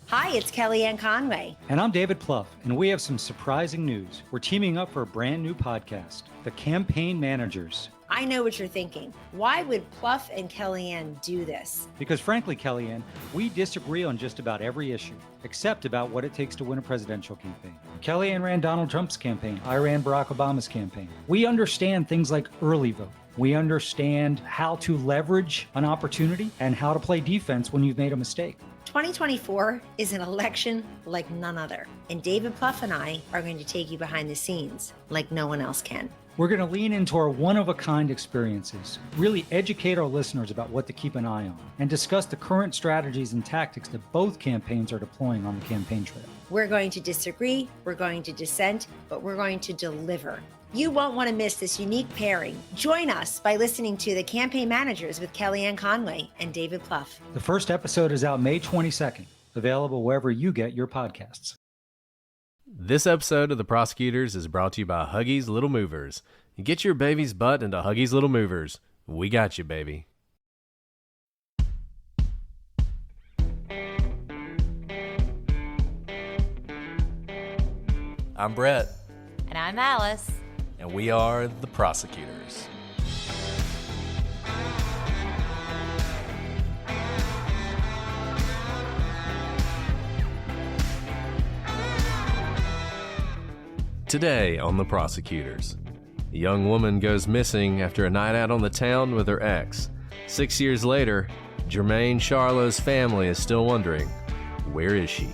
Hi, it's Kellyanne Conway. And I'm David Plouffe, and we have some surprising news. We're teaming up for a brand new podcast, The Campaign Managers. I know what you're thinking. Why would Plouffe and Kellyanne do this? Because frankly, Kellyanne, we disagree on just about every issue, except about what it takes to win a presidential campaign. Kellyanne ran Donald Trump's campaign. I ran Barack Obama's campaign. We understand things like early vote. We understand how to leverage an opportunity and how to play defense when you've made a mistake. 2024 is an election like none other, and David Plouffe and I are going to take you behind the scenes like no one else can. We're going to lean into our one-of-a-kind experiences, really educate our listeners about what to keep an eye on, and discuss the current strategies and tactics that both campaigns are deploying on the campaign trail. We're going to disagree, we're going to dissent, but we're going to deliver. You won't want to miss this unique pairing. Join us by listening to The Campaign Managers with Kellyanne Conway and David Plouffe. The first episode is out May 22nd, available wherever you get your podcasts. This episode of The Prosecutors is brought to you by Huggies Little Movers. Get your baby's butt into Huggies Little Movers. We got you, baby. I'm Brett. And I'm Alice. And we are The Prosecutors. Today on The Prosecutors, a young woman goes missing after a night out on the town with her ex. 6 years later, Jermain Charlo's family is still wondering, where is she?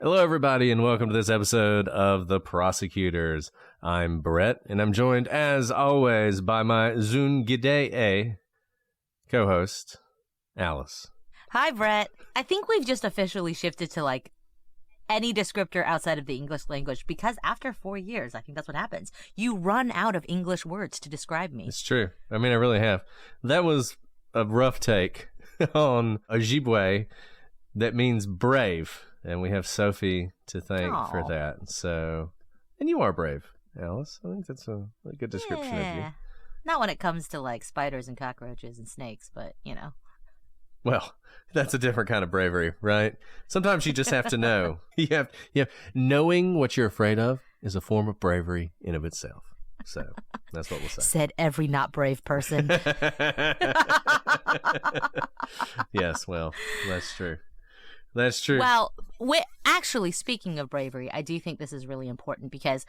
Hello, everybody, and welcome to this episode of The Prosecutors. I'm Brett, and I'm joined, as always, by my Zungide co-host, Alice. Hi, Brett. I think we've just officially shifted to, any descriptor outside of the English language, because after 4 years, I think that's what happens. You run out of English words to describe me. It's true. I mean, I really have. That was a rough take on Ojibwe that means brave. And we have Sophie to thank for that. So, and you are brave, Alice. I think that's a good description of you. Not when it comes to spiders and cockroaches and snakes, but Well, that's a different kind of bravery, right? Sometimes you just have to know. You have knowing what you're afraid of is a form of bravery in of itself. So that's what we'll say. Said every not brave person. Yes, well, that's true. That's true. Well, actually, speaking of bravery, I do think this is really important because,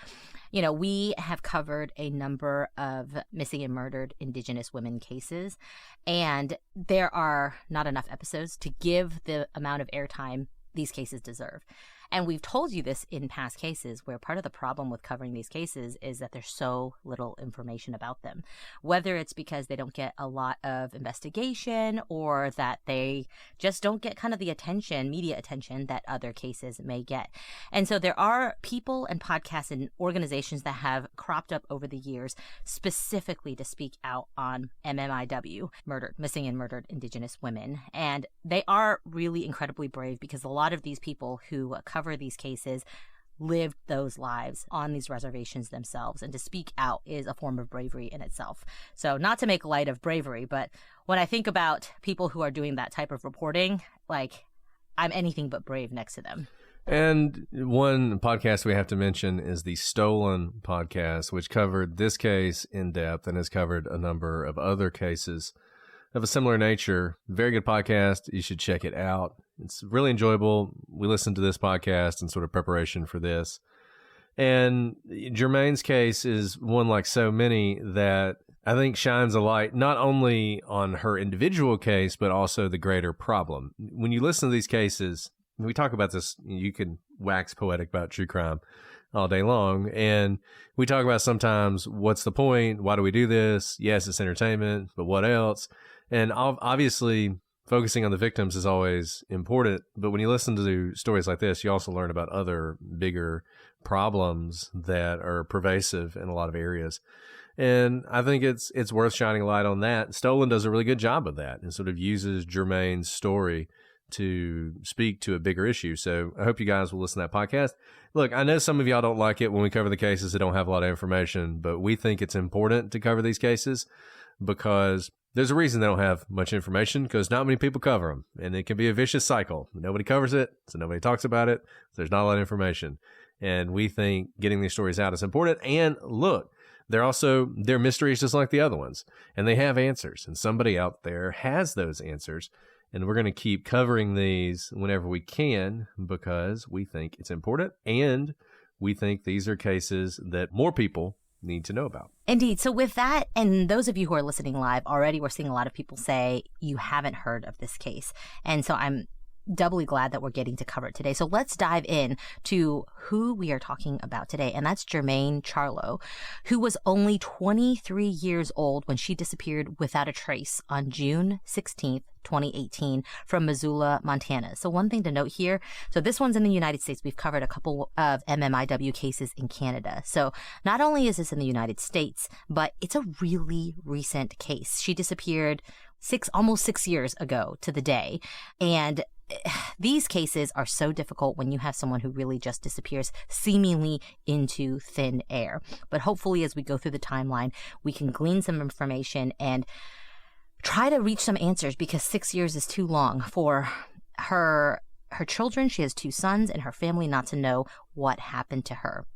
we have covered a number of missing and murdered Indigenous women cases, and there are not enough episodes to give the amount of airtime these cases deserve. And we've told you this in past cases, where part of the problem with covering these cases is that there's so little information about them, whether it's because they don't get a lot of investigation or that they just don't get kind of the attention, media attention that other cases may get. And so there are people and podcasts and organizations that have cropped up over the years specifically to speak out on MMIW, missing and murdered Indigenous women. And they are really incredibly brave because a lot of these people who cover these cases lived those lives on these reservations themselves, and to speak out is a form of bravery in itself. So not to make light of bravery, but when I think about people who are doing that type of reporting, I'm anything but brave next to them. And one podcast we have to mention is the Stolen podcast, which covered this case in depth and has covered a number of other cases of a similar nature. Very good podcast. You should check it out. It's really enjoyable. We listened to this podcast in sort of preparation for this. And Germaine's case is one like so many that I think shines a light not only on her individual case, but also the greater problem. When you listen to these cases, we talk about this, you can wax poetic about true crime all day long. And we talk about sometimes, what's the point? Why do we do this? Yes, it's entertainment, but what else? And obviously, focusing on the victims is always important, but when you listen to stories like this, you also learn about other bigger problems that are pervasive in a lot of areas. And I think it's worth shining a light on that. Stolen does a really good job of that and sort of uses Jermaine's story to speak to a bigger issue. So I hope you guys will listen to that podcast. Look, I know some of y'all don't like it when we cover the cases that don't have a lot of information, but we think it's important to cover these cases because there's a reason they don't have much information, because not many people cover them, and it can be a vicious cycle. Nobody covers it, so nobody talks about it. So there's not a lot of information. And we think getting these stories out is important. And look, they're mysteries just like the other ones, and they have answers, and somebody out there has those answers. And we're going to keep covering these whenever we can because we think it's important, and we think these are cases that more people need to know about. Indeed. So with that, and those of you who are listening live, already we're seeing a lot of people say you haven't heard of this case. And so I'm doubly glad that we're getting to cover it today. So let's dive in to who we are talking about today. And that's Jermain Charlo, who was only 23 years old when she disappeared without a trace on June 16th, 2018 from Missoula, Montana. So one thing to note here, so this one's in the United States. We've covered a couple of MMIW cases in Canada. So not only is this in the United States, but it's a really recent case. She disappeared almost 6 years ago to the day. And these cases are so difficult when you have someone who really just disappears seemingly into thin air. But hopefully as we go through the timeline, we can glean some information and try to reach some answers, because 6 years is too long for her children. She has 2 sons and her family not to know what happened to her.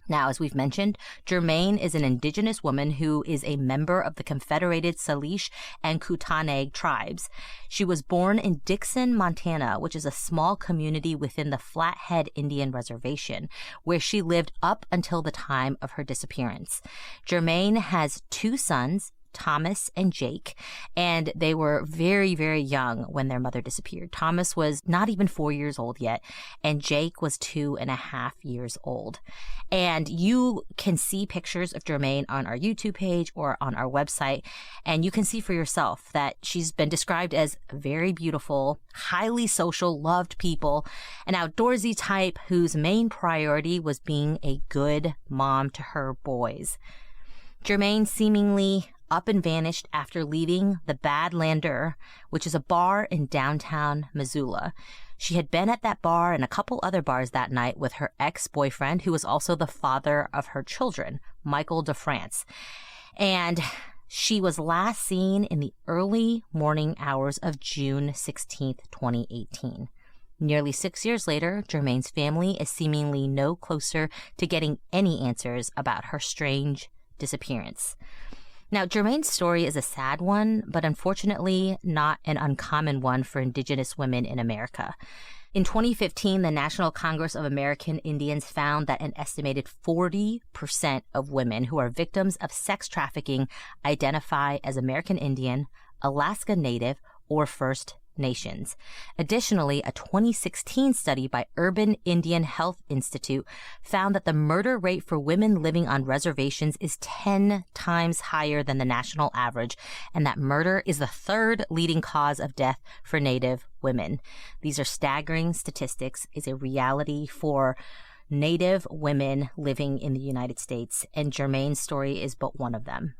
Now, as we've mentioned, Germaine is an Indigenous woman who is a member of the Confederated Salish and Kootenai tribes. She was born in Dixon, Montana, which is a small community within the Flathead Indian Reservation, where she lived up until the time of her disappearance. Germaine has 2 sons, Thomas and Jake, and they were very, very young when their mother disappeared. Thomas was not even 4 years old yet, and Jake was 2.5 years old. And you can see pictures of Germaine on our YouTube page or on our website, and you can see for yourself that she's been described as very beautiful, highly social, loved people, an outdoorsy type whose main priority was being a good mom to her boys. Germaine seemingly up and vanished after leaving the Badlander, which is a bar in downtown Missoula. She had been at that bar and a couple other bars that night with her ex-boyfriend, who was also the father of her children, Michael DeFrance. And she was last seen in the early morning hours of June 16th, 2018. Nearly 6 years later, Germaine's family is seemingly no closer to getting any answers about her strange disappearance. Now, Germaine's story is a sad one, but unfortunately not an uncommon one for Indigenous women in America. In 2015, the National Congress of American Indians found that an estimated 40% of women who are victims of sex trafficking identify as American Indian, Alaska Native, or First Nations. Additionally, a 2016 study by Urban Indian Health Institute found that the murder rate for women living on reservations is 10 times higher than the national average, and that murder is the 3rd leading cause of death for Native women. These are staggering statistics, is a reality for Native women living in the United States, and Germaine's story is but one of them.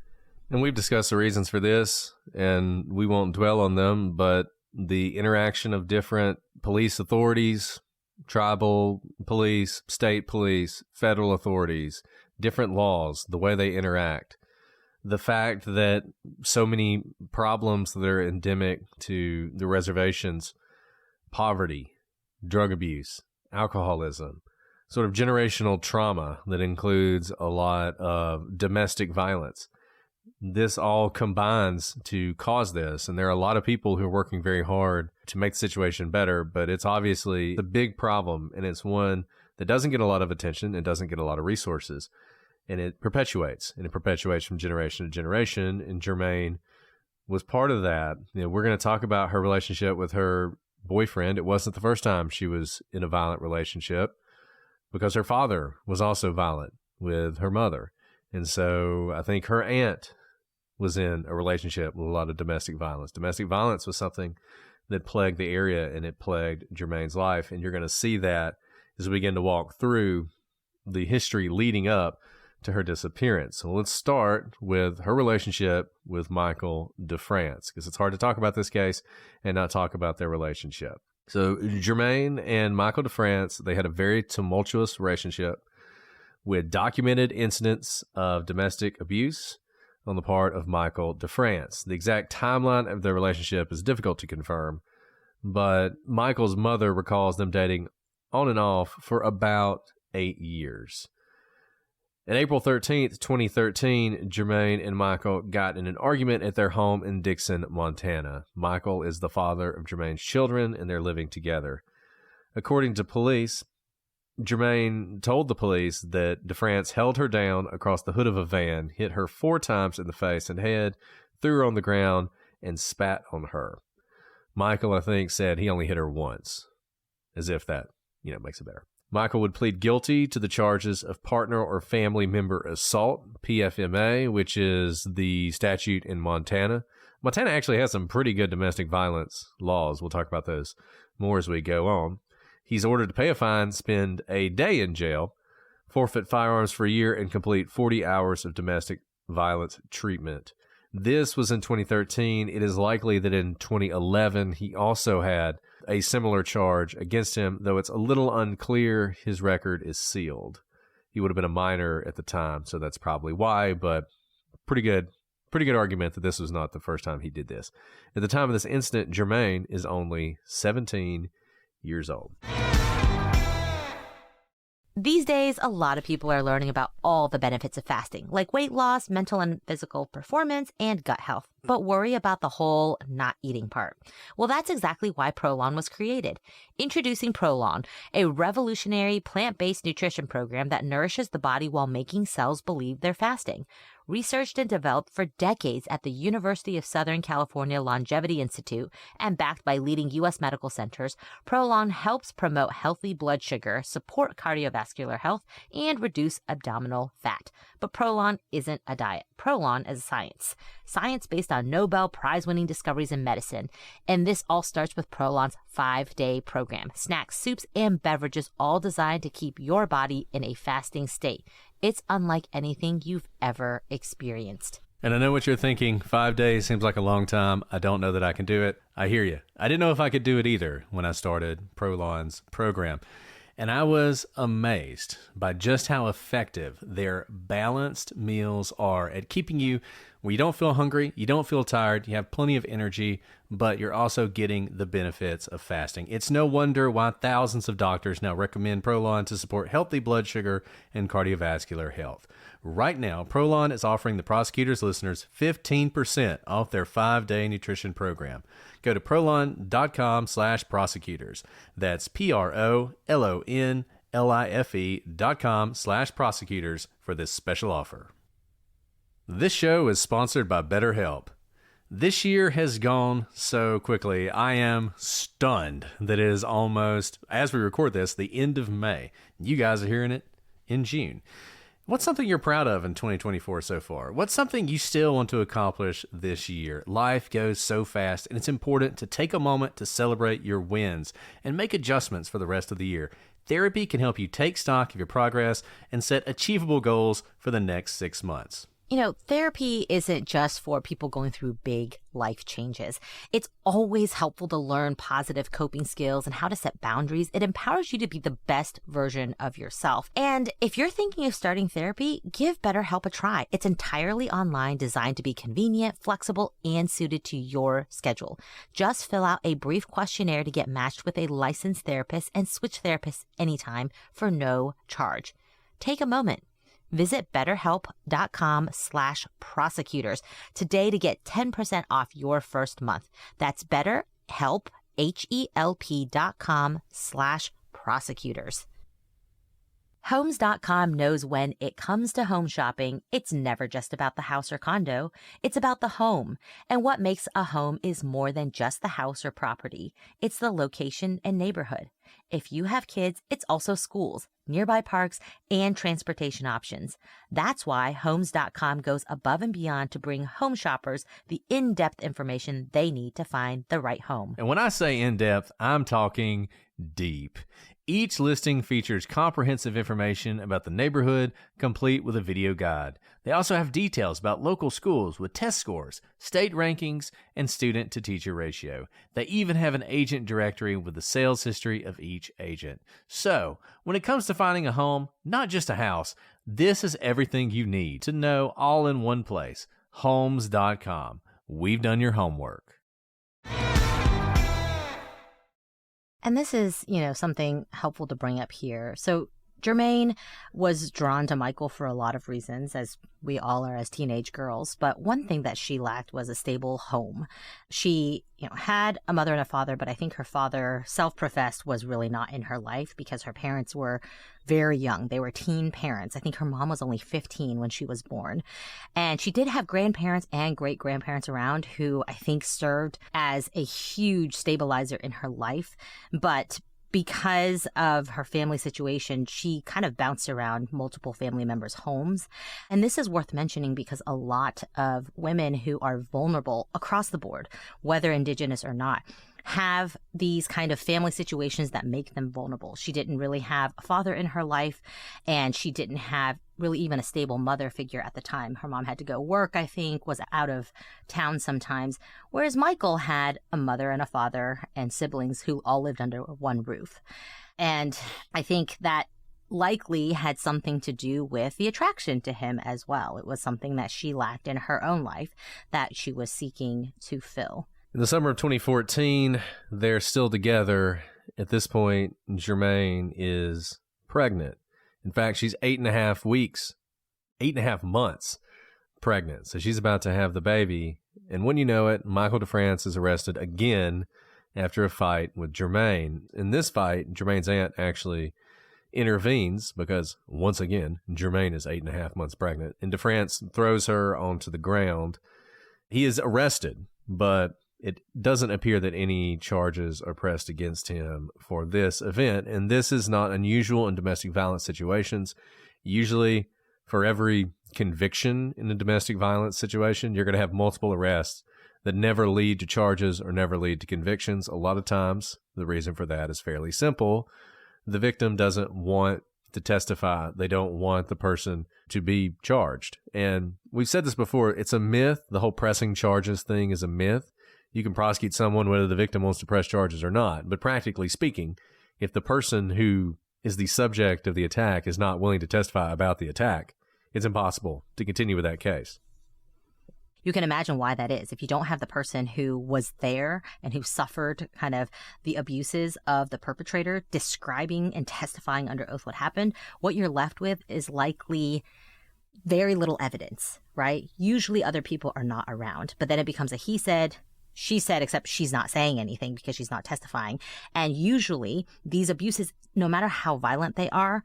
And we've discussed the reasons for this, and we won't dwell on them, but the interaction of different police authorities, tribal police, state police, federal authorities, different laws, the way they interact, the fact that so many problems that are endemic to the reservations, poverty, drug abuse, alcoholism, sort of generational trauma that includes a lot of domestic violence. This all combines to cause this, and there are a lot of people who are working very hard to make the situation better, but it's obviously a big problem, and it's one that doesn't get a lot of attention and doesn't get a lot of resources, and it perpetuates from generation to generation, and Germaine was part of that. You know, we're going to talk about her relationship with her boyfriend. It wasn't the first time she was in a violent relationship, because her father was also violent with her mother, and so I think her aunt was in a relationship with a lot of domestic violence. Domestic violence was something that plagued the area, and it plagued Jermaine's life. And you're going to see that as we begin to walk through the history leading up to her disappearance. So let's start with her relationship with Michael DeFrance, because it's hard to talk about this case and not talk about their relationship. So Germaine and Michael DeFrance, they had a very tumultuous relationship with documented incidents of domestic abuse on the part of Michael DeFrance. The exact timeline of their relationship is difficult to confirm, but Michael's mother recalls them dating on and off for about 8 years. On April 13th, 2013, Germaine and Michael got in an argument at their home in Dixon, Montana. Michael is the father of Germaine's children, and they're living together. According to police, Germaine told the police that DeFrance held her down across the hood of a van, hit her 4 times in the face and head, threw her on the ground, and spat on her. Michael, I think, said he only hit her once, as if that, makes it better. Michael would plead guilty to the charges of partner or family member assault, PFMA, which is the statute in Montana. Montana actually has some pretty good domestic violence laws. We'll talk about those more as we go on. He's ordered to pay a fine, spend a day in jail, forfeit firearms for a year, and complete 40 hours of domestic violence treatment. This was in 2013. It is likely that in 2011, he also had a similar charge against him, though it's a little unclear. His record is sealed. He would have been a minor at the time, so that's probably why, but pretty good argument that this was not the first time he did this. At the time of this incident, Germaine is only 17 years old. These days, a lot of people are learning about all the benefits of fasting, like weight loss, mental and physical performance, and gut health, but worry about the whole not eating part. Well, that's exactly why Prolon was created. Introducing Prolon, a revolutionary plant-based nutrition program that nourishes the body while making cells believe they're fasting. Researched and developed for decades at the University of Southern California Longevity Institute and backed by leading U.S. medical centers, Prolon helps promote healthy blood sugar, support cardiovascular health, and reduce abdominal fat. But Prolon isn't a diet. Prolon is science. Science based on Nobel Prize-winning discoveries in medicine. And this all starts with Prolon's 5-day program. Snacks, soups, and beverages all designed to keep your body in a fasting state. It's unlike anything you've ever experienced. And I know what you're thinking. 5 days seems like a long time. I don't know that I can do it. I hear you. I didn't know if I could do it either when I started Prolon's program. And I was amazed by just how effective their balanced meals are at keeping you where you don't feel hungry, you don't feel tired, you have plenty of energy, but you're also getting the benefits of fasting. It's no wonder why thousands of doctors now recommend Prolon to support healthy blood sugar and cardiovascular health. Right now, Prolon is offering the Prosecutors listeners 15% off their 5-day nutrition program. Go to prolon.com/prosecutors. That's PROLONLIFE.com/prosecutors for this special offer. This show is sponsored by BetterHelp. This year has gone so quickly. I am stunned that it is almost, as we record this, the end of May. You guys are hearing it in June. What's something you're proud of in 2024 so far? What's something you still want to accomplish this year? Life goes so fast, and it's important to take a moment to celebrate your wins and make adjustments for the rest of the year. Therapy can help you take stock of your progress and set achievable goals for the next 6 months. Therapy isn't just for people going through big life changes. It's always helpful to learn positive coping skills and how to set boundaries. It empowers you to be the best version of yourself. And if you're thinking of starting therapy, give BetterHelp a try. It's entirely online, designed to be convenient, flexible, and suited to your schedule. Just fill out a brief questionnaire to get matched with a licensed therapist and switch therapists anytime for no charge. Take a moment. Visit betterhelp.com/prosecutors today to get 10% off your first month. That's BetterHelp, HELP.com/prosecutors. Homes.com knows when it comes to home shopping, it's never just about the house or condo. It's about the home. And what makes a home is more than just the house or property. It's the location and neighborhood. If you have kids, it's also schools, nearby parks, and transportation options. That's why Homes.com goes above and beyond to bring home shoppers the in-depth information they need to find the right home. And when I say in-depth, I'm talking deep. Each listing features comprehensive information about the neighborhood, complete with a video guide. They also have details about local schools with test scores, state rankings, and student-to-teacher ratio. They even have an agent directory with the sales history of each agent. So, when it comes to finding a home, not just a house, this is everything you need to know all in one place. Homes.com. We've done your homework. And this is, something helpful to bring up here. So Germaine was drawn to Michael for a lot of reasons, as we all are as teenage girls. But one thing that she lacked was a stable home. She, had a mother and a father, but I think her father, self-professed, was really not in her life because her parents were very young. They were teen parents. I think her mom was only 15 when she was born. And she did have grandparents and great-grandparents around who I think served as a huge stabilizer in her life. But because of her family situation, she kind of bounced around multiple family members' homes. And this is worth mentioning because a lot of women who are vulnerable across the board, whether Indigenous or not, have these kind of family situations that make them vulnerable. She didn't really have a father in her life, and she didn't have really even a stable mother figure at the time. Her mom had to go work, I think, was out of town sometimes, whereas Michael had a mother and a father and siblings who all lived under one roof. And I think that likely had something to do with the attraction to him as well. It was something that she lacked in her own life that she was seeking to fill. In the summer of 2014, they're still together. At this point, Germaine is pregnant. In fact, she's 8.5 months pregnant. So she's about to have the baby. And when you know it, Michael DeFrance is arrested again after a fight with Germaine. In this fight, Germaine's aunt actually intervenes because, once again, Germaine is 8.5 months pregnant. And DeFrance throws her onto the ground. He is arrested, but it doesn't appear that any charges are pressed against him for this event. And this is not unusual in domestic violence situations. Usually, for every conviction in a domestic violence situation, you're going to have multiple arrests that never lead to charges or never lead to convictions. A lot of times, the reason for that is fairly simple. The victim doesn't want to testify. They don't want the person to be charged. And we've said this before, it's a myth. The whole pressing charges thing is a myth. You can prosecute someone whether the victim wants to press charges or not. But practically speaking, if the person who is the subject of the attack is not willing to testify about the attack, it's impossible to continue with that case. You can imagine why that is. If you don't have the person who was there and who suffered kind of the abuses of the perpetrator describing and testifying under oath what happened, what you're left with is likely very little evidence, right? Usually other people are not around, but then it becomes a he said, she said, except she's not saying anything because she's not testifying. And usually these abuses, no matter how violent they are,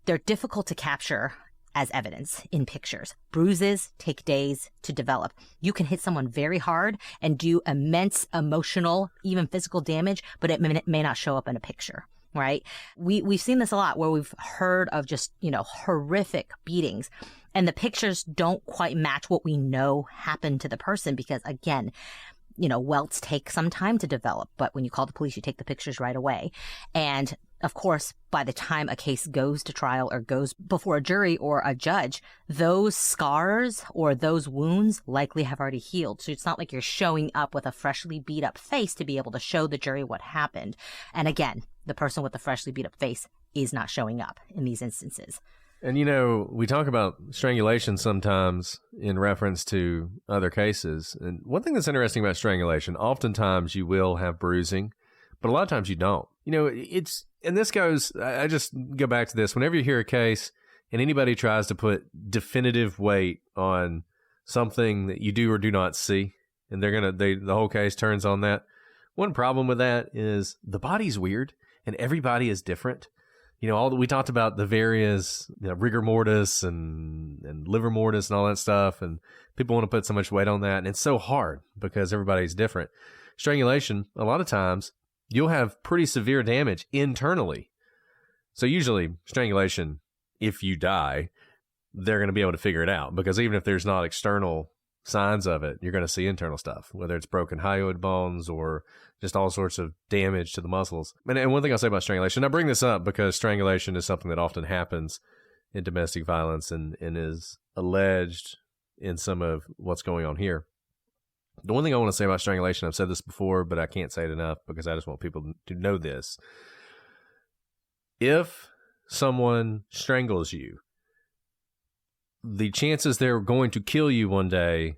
they're difficult to capture as evidence in pictures. Bruises take days to develop. You can hit someone very hard and do immense emotional, even physical damage, but it may not show up in a picture, right? We've seen this a lot where we've heard of just, horrific beatings, and the pictures don't quite match what we know happened to the person because, again, welts take some time to develop, but when you call the police, you take the pictures right away. And of course, by the time a case goes to trial or goes before a jury or a judge, those scars or those wounds likely have already healed. So it's not like you're showing up with a freshly beat up face to be able to show the jury what happened. And again, the person with the freshly beat up face is not showing up in these instances. And, we talk about strangulation sometimes in reference to other cases. And one thing that's interesting about strangulation, oftentimes you will have bruising, but a lot of times you don't. And this goes, I just go back to this. Whenever you hear a case and anybody tries to put definitive weight on something that you do or do not see, and the whole case turns on that. One problem with that is the body's weird and everybody is different. We talked about the various rigor mortis and liver mortis and all that stuff, and people want to put so much weight on that, and it's so hard because everybody's different. Strangulation, a lot of times, you'll have pretty severe damage internally. So usually strangulation, if you die, they're going to be able to figure it out, because even if there's not external signs of it, you're going to see internal stuff, whether it's broken hyoid bones or just all sorts of damage to the muscles. And one thing I'll say about strangulation, I bring this up because strangulation is something that often happens in domestic violence and is alleged in some of what's going on here. The one thing I want to say about strangulation, I've said this before, but I can't say it enough because I just want people to know this. If someone strangles you, the chances they're going to kill you one day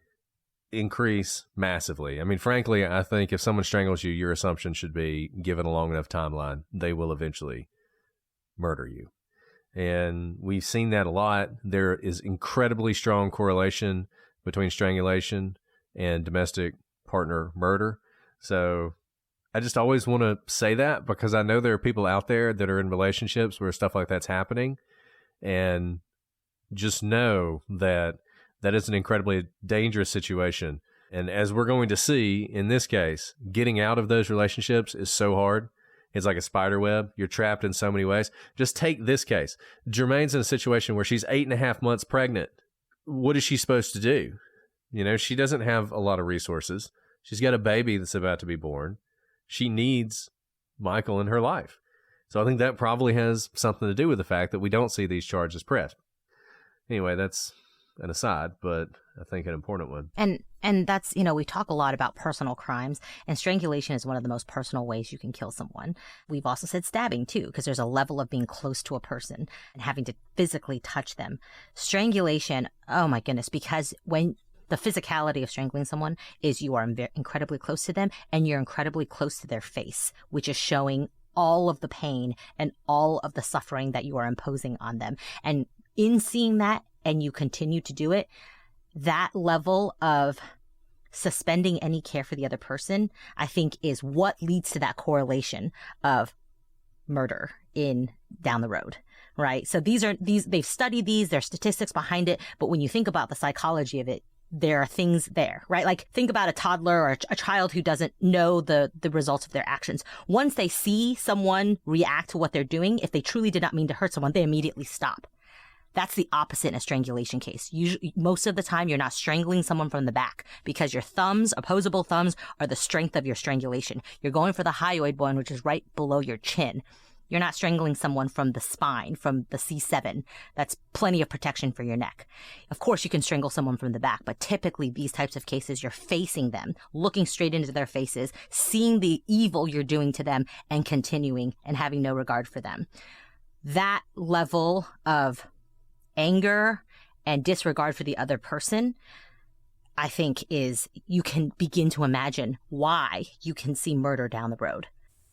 increase massively. I mean, frankly, I think if someone strangles you, your assumption should be, given a long enough timeline, they will eventually murder you. And we've seen that a lot. There is incredibly strong correlation between strangulation and domestic partner murder. So I just always want to say that, because I know there are people out there that are in relationships where stuff like that's happening, and just know that that is an incredibly dangerous situation. And as we're going to see in this case, getting out of those relationships is so hard. It's like a spider web. You're trapped in so many ways. Just take this case. Germaine's in a situation where she's 8.5 months pregnant. What is she supposed to do? You know, she doesn't have a lot of resources. She's got a baby that's about to be born. She needs Michael in her life. So I think that probably has something to do with the fact that we don't see these charges pressed. Anyway, that's an aside, but I think an important one. And that's, you know, we talk a lot about personal crimes, and strangulation is one of the most personal ways you can kill someone. We've also said stabbing too, because there's a level of being close to a person and having to physically touch them. Strangulation, oh my goodness, because when the physicality of strangling someone is you are incredibly close to them, and you're incredibly close to their face, which is showing all of the pain and all of the suffering that you are imposing on them. And in seeing that, and you continue to do it, that level of suspending any care for the other person, I think, is what leads to that correlation of murder down the road, right? So they've studied these, there's statistics behind it, but when you think about the psychology of it, there are things there, right? Like, think about a toddler or a child who doesn't know the results of their actions. Once they see someone react to what they're doing, if they truly did not mean to hurt someone, they immediately stop. That's the opposite in a strangulation case. Usually, most of the time, you're not strangling someone from the back because your thumbs, opposable thumbs, are the strength of your strangulation. You're going for the hyoid bone, which is right below your chin. You're not strangling someone from the spine, from the C7. That's plenty of protection for your neck. Of course, you can strangle someone from the back, but typically these types of cases, you're facing them, looking straight into their faces, seeing the evil you're doing to them, and continuing and having no regard for them. That level of anger and disregard for the other person, I think, is, you can begin to imagine why you can see murder down the road.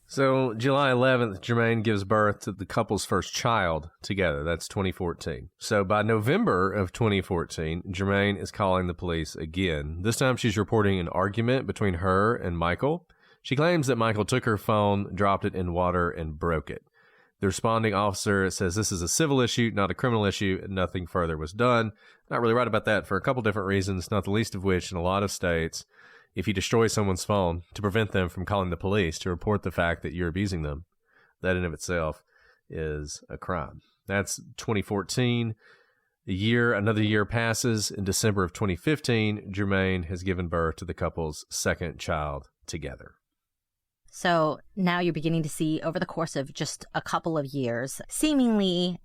So July 11th, Germaine gives birth to the couple's first child together. That's 2014. So by November of 2014, Germaine is calling the police again. This time she's reporting an argument between her and Michael. She claims that Michael took her phone, dropped it in water, and broke it. The responding officer says this is a civil issue, not a criminal issue, and nothing further was done. Not really right about that for a couple different reasons, not the least of which, in a lot of states, if you destroy someone's phone to prevent them from calling the police to report the fact that you're abusing them, that in of itself is a crime. That's 2014. Another year passes. In December of 2015, Germaine has given birth to the couple's second child together. So now you're beginning to see, over the course of just a couple of years, seemingly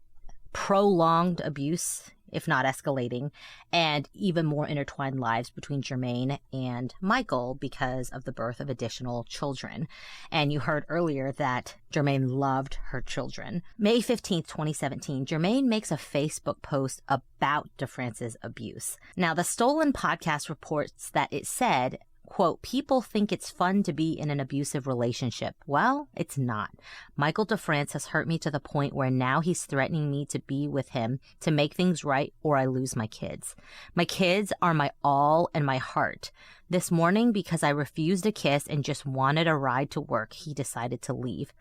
prolonged abuse, if not escalating, and even more intertwined lives between Germaine and Michael because of the birth of additional children. And you heard earlier that Germaine loved her children. May 15th, 2017, Germaine makes a Facebook post about DeFrance's abuse. Now, the Stolen podcast reports that it said, quote, "People think it's fun to be in an abusive relationship. Well, it's not. Michael DeFrance has hurt me to the point where now he's threatening me to be with him to make things right or I lose my kids. My kids are my all and my heart. This morning, because I refused a kiss and just wanted a ride to work, he decided to leave.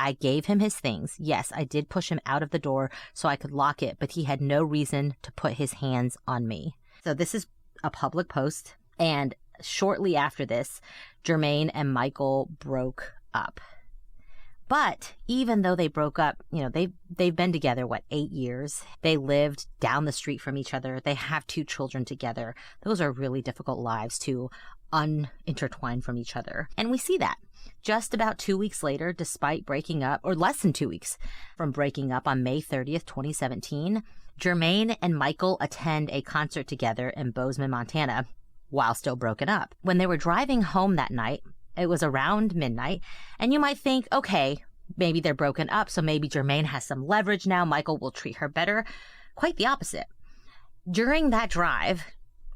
I gave him his things. Yes, I did push him out of the door so I could lock it, but he had no reason to put his hands on me." So this is a public post, and shortly after this, Germaine and Michael broke up. But even though they broke up, they've been together, 8 years? They lived down the street from each other. They have 2 children together. Those are really difficult lives to unintertwine from each other. And we see that. Just about 2 weeks later, despite breaking up, or less than 2 weeks from breaking up on May 30th, 2017, Germaine and Michael attend a concert together in Bozeman, Montana, while still broken up. When they were driving home that night, it was around midnight, and you might think, okay, maybe they're broken up, so maybe Germaine has some leverage now. Michael will treat her better. Quite the opposite. During that drive,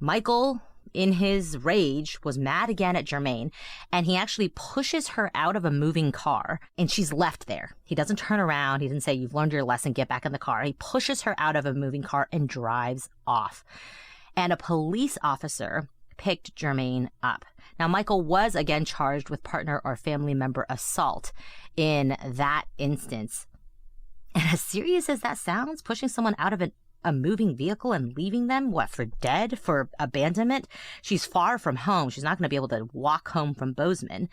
Michael, in his rage, was mad again at Germaine, and he actually pushes her out of a moving car, and she's left there. He doesn't turn around. He doesn't say, "You've learned your lesson, get back in the car." He pushes her out of a moving car and drives off. And a police officer picked Germaine up. Now, Michael was again charged with partner or family member assault in that instance. And as serious as that sounds, pushing someone out of a moving vehicle and leaving them, for dead, for abandonment? She's far from home. She's not going to be able to walk home from Bozeman.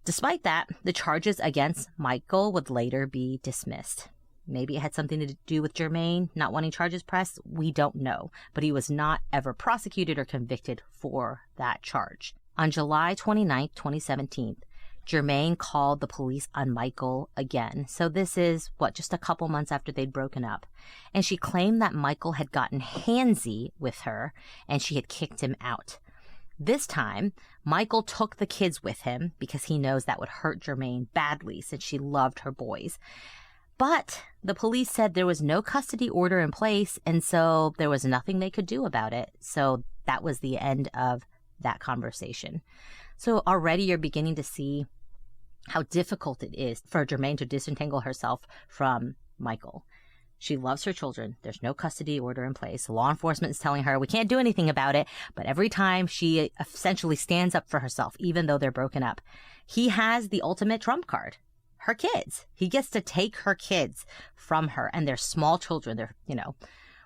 Despite that, the charges against Michael would later be dismissed. Maybe it had something to do with Germaine not wanting charges pressed. We don't know. But he was not ever prosecuted or convicted for that charge. On July 29th, 2017, Germaine called the police on Michael again. So this is, just a couple months after they'd broken up. And she claimed that Michael had gotten handsy with her and she had kicked him out. This time, Michael took the kids with him because he knows that would hurt Germaine badly since she loved her boys. But the police said there was no custody order in place, and so there was nothing they could do about it. So that was the end of that conversation. So already you're beginning to see how difficult it is for Germaine to disentangle herself from Michael. She loves her children. There's no custody order in place. Law enforcement is telling her we can't do anything about it. But every time she essentially stands up for herself, even though they're broken up, he has the ultimate trump card. Her kids. He gets to take her kids from her, and they're small children. They're,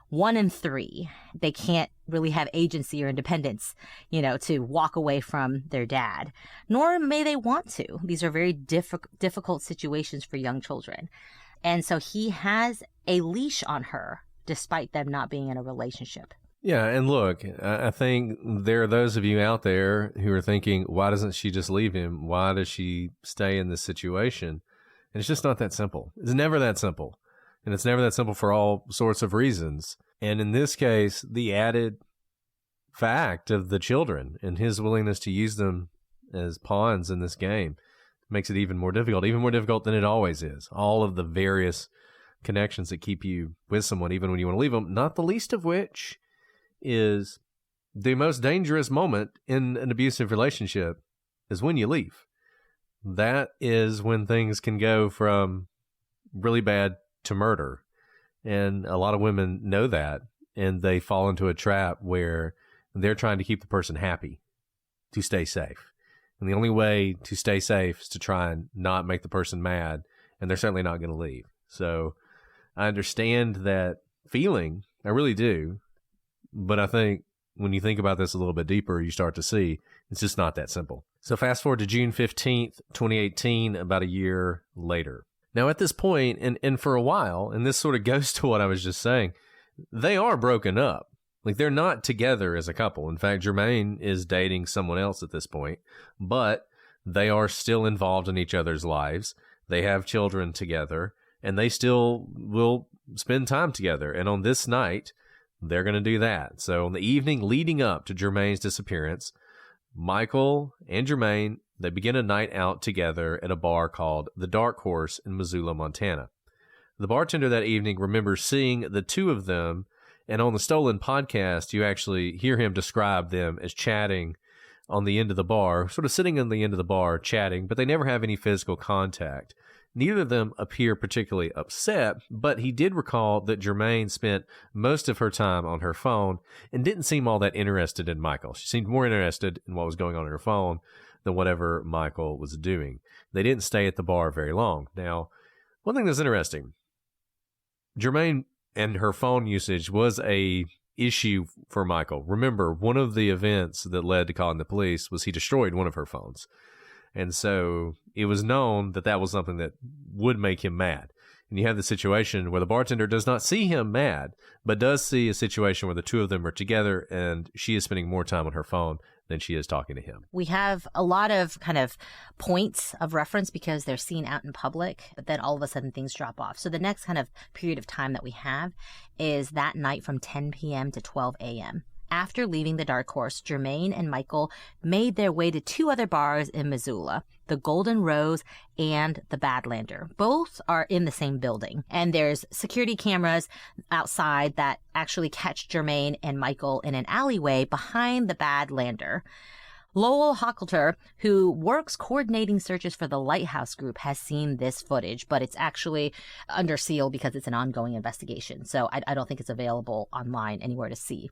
1 and 3. They can't really have agency or independence, to walk away from their dad, nor may they want to. These are very difficult situations for young children. And so he has a leash on her, despite them not being in a relationship. Yeah, and look, I think there are those of you out there who are thinking, why doesn't she just leave him? Why does she stay in this situation? And it's just not that simple. It's never that simple. And it's never that simple for all sorts of reasons. And in this case, the added fact of the children and his willingness to use them as pawns in this game makes it even more difficult than it always is. All of the various connections that keep you with someone, even when you want to leave them, not the least of which is the most dangerous moment in an abusive relationship is when you leave. That is when things can go from really bad to murder. And a lot of women know that, and they fall into a trap where they're trying to keep the person happy to stay safe. And the only way to stay safe is to try and not make the person mad, and they're certainly not going to leave. So I understand that feeling. I really do. But I think when you think about this a little bit deeper, you start to see it's just not that simple. So fast forward to June 15th, 2018, about a year later. Now at this point, and for a while, and this sort of goes to what I was just saying, they are broken up. Like, they're not together as a couple. In fact, Germaine is dating someone else at this point, but they are still involved in each other's lives. They have children together, and they still will spend time together. And on this night, they're going to do that. So on the evening leading up to Germaine's disappearance, Michael and Germaine, they begin a night out together at a bar called The Dark Horse in Missoula, Montana. The bartender that evening remembers seeing the two of them, and on the Stolen podcast, you actually hear him describe them as chatting on the end of the bar, sort of sitting on the end of the bar chatting, but they never have any physical contact. Neither of them appear particularly upset, but he did recall that Germaine spent most of her time on her phone and didn't seem all that interested in Michael. She seemed more interested in what was going on her phone than whatever Michael was doing. They didn't stay at the bar very long. Now, one thing that's interesting, Germaine and her phone usage was a issue for Michael. Remember, one of the events that led to calling the police was he destroyed one of her phones. And so it was known that that was something that would make him mad. And you have the situation where the bartender does not see him mad, but does see a situation where the two of them are together and she is spending more time on her phone than she is talking to him. We have a lot of kind of points of reference because they're seen out in public, but then all of a sudden things drop off. So the next kind of period of time that we have is that night from 10 p.m. to 12 a.m. After leaving the Dark Horse, Jermaine and Michael made their way to two other bars in Missoula, the Golden Rose and the Badlander. Both are in the same building, and there's security cameras outside that actually catch Jermaine and Michael in an alleyway behind the Badlander. Lowell Hockleter, who works coordinating searches for the Lighthouse Group, has seen this footage, but it's actually under seal because it's an ongoing investigation, so I don't think it's available online anywhere to see.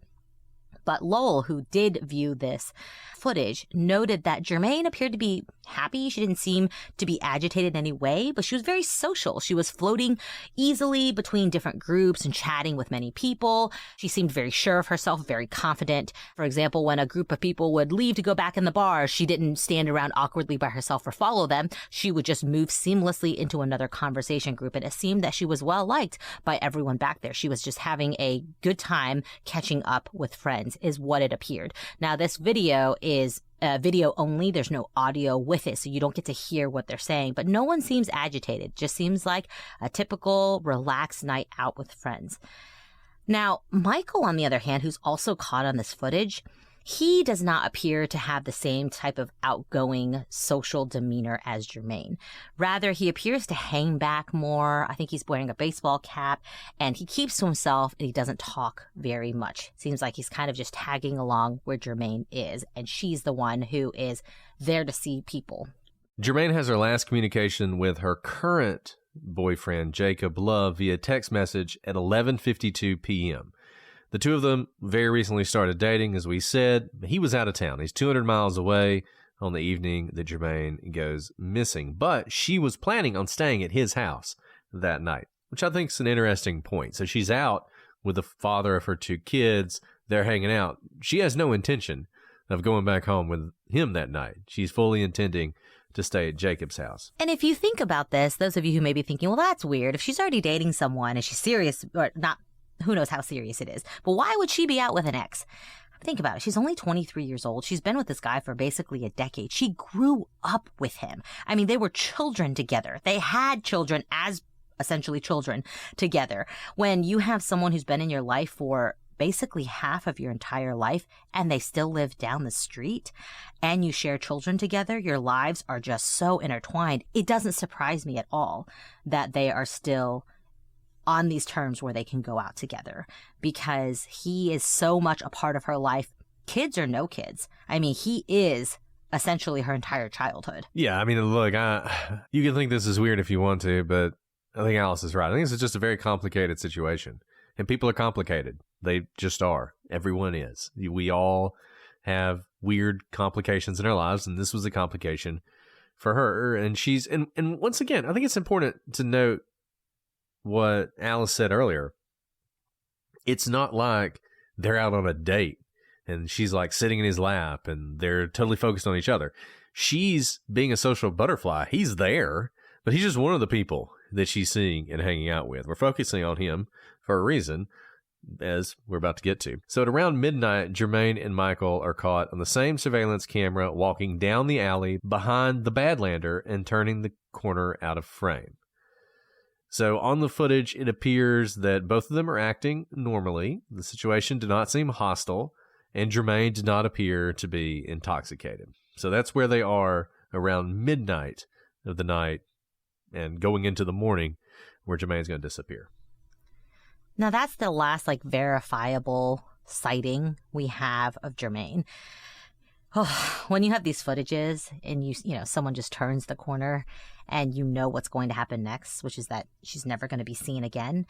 But Lowell, who did view this footage, noted that Germaine appeared to be happy. She didn't seem to be agitated in any way, but she was very social. She was floating easily between different groups and chatting with many people. She seemed very sure of herself, very confident. For example, when a group of people would leave to go back in the bar, she didn't stand around awkwardly by herself or follow them. She would just move seamlessly into another conversation group, and it seemed that she was well liked by everyone back there. She was just having a good time catching up with friends, is what it appeared. Now, this video is video only. There's no audio with it, so you don't get to hear what they're saying, but no one seems agitated. Just seems like a typical relaxed night out with friends. Now, Michael, on the other hand, who's also caught on this footage, he does not appear to have the same type of outgoing social demeanor as Jermaine. Rather, he appears to hang back more. I think he's wearing a baseball cap, and he keeps to himself, and he doesn't talk very much. Seems like he's kind of just tagging along where Jermaine is, and she's the one who is there to see people. Germaine has her last communication with her current boyfriend, Jacob Love, via text message at 11:52 p.m. The two of them very recently started dating, as we said. He was out of town. He's 200 miles away on the evening that Germaine goes missing. But she was planning on staying at his house that night, which I think is an interesting point. So she's out with the father of her two kids. They're hanging out. She has no intention of going back home with him that night. She's fully intending to stay at Jacob's house. And if you think about this, those of you who may be thinking, well, that's weird. If she's already dating someone and she's serious, or not, who knows how serious it is. But why would she be out with an ex? Think about it. She's only 23 years old. She's been with this guy for basically a decade. She grew up with him. I mean, they were children together. They had children as essentially children together. When you have someone who's been in your life for basically half of your entire life and they still live down the street and you share children together, your lives are just so intertwined. It doesn't surprise me at all that they are still on these terms where they can go out together, because he is so much a part of her life, kids or no kids. I mean, he is essentially her entire childhood. Yeah, I mean, look, you can think this is weird if you want to, but I think Alice is right. I think this is just a very complicated situation, and people are complicated. They just are. Everyone is. We all have weird complications in our lives, and this was a complication for her. And she's, and once again, I think it's important to note what Alice said earlier. It's not like they're out on a date and she's like sitting in his lap and they're totally focused on each other. She's being a social butterfly. He's there, but he's just one of the people that she's seeing and hanging out with. We're focusing on him for a reason, as we're about to get to. So at around midnight, Jermaine and Michael are caught on the same surveillance camera walking down the alley behind the Badlander and turning the corner out of frame. So on the footage, it appears that both of them are acting normally. The situation did not seem hostile, and Germaine did not appear to be intoxicated. So that's where they are around midnight of the night and going into the morning where Germaine's going to disappear. Now, that's the last, verifiable sighting we have of Germaine. Oh, when you have these footages and you know, someone just turns the corner and you know what's going to happen next, which is that she's never going to be seen again.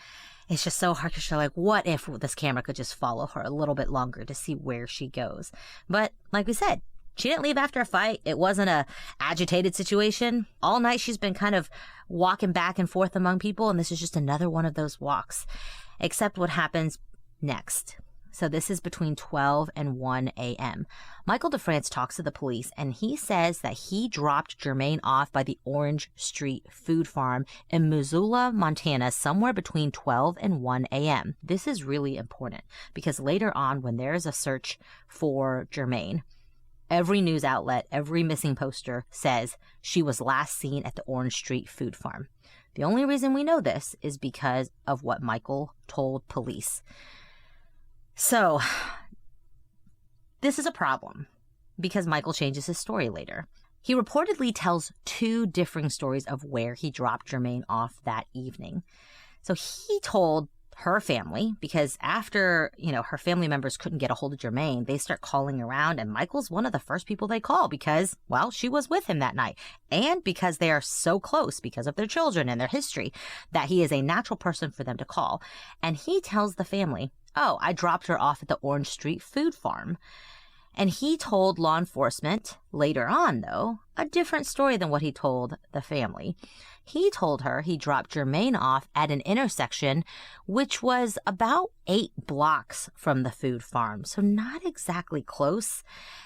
It's just so hard because you're like, what if this camera could just follow her a little bit longer to see where she goes? But like we said, she didn't leave after a fight. It wasn't a agitated situation. All night she's been kind of walking back and forth among people, and this is just another one of those walks. Except what happens next. So this is between 12 and 1 a.m. Michael DeFrance talks to the police, and he says that he dropped Germaine off by the Orange Street Food Farm in Missoula, Montana, somewhere between 12 and 1 a.m. This is really important because later on, when there is a search for Germaine, every news outlet, every missing poster says she was last seen at the Orange Street Food Farm. The only reason we know this is because of what Michael told police. So, this is a problem because Michael changes his story later. He reportedly tells two differing stories of where he dropped Germaine off that evening. So he told her family, because after, her family members couldn't get a hold of Germaine, they start calling around, and Michael's one of the first people they call because, well, she was with him that night. And because they are so close because of their children and their history, that he is a natural person for them to call. And he tells the family, oh, I dropped her off at the Orange Street Food Farm. And he told law enforcement later on, though, a different story than what he told the family. He told her he dropped Germaine off at an intersection, which was about 8 blocks from the food farm, so not exactly close.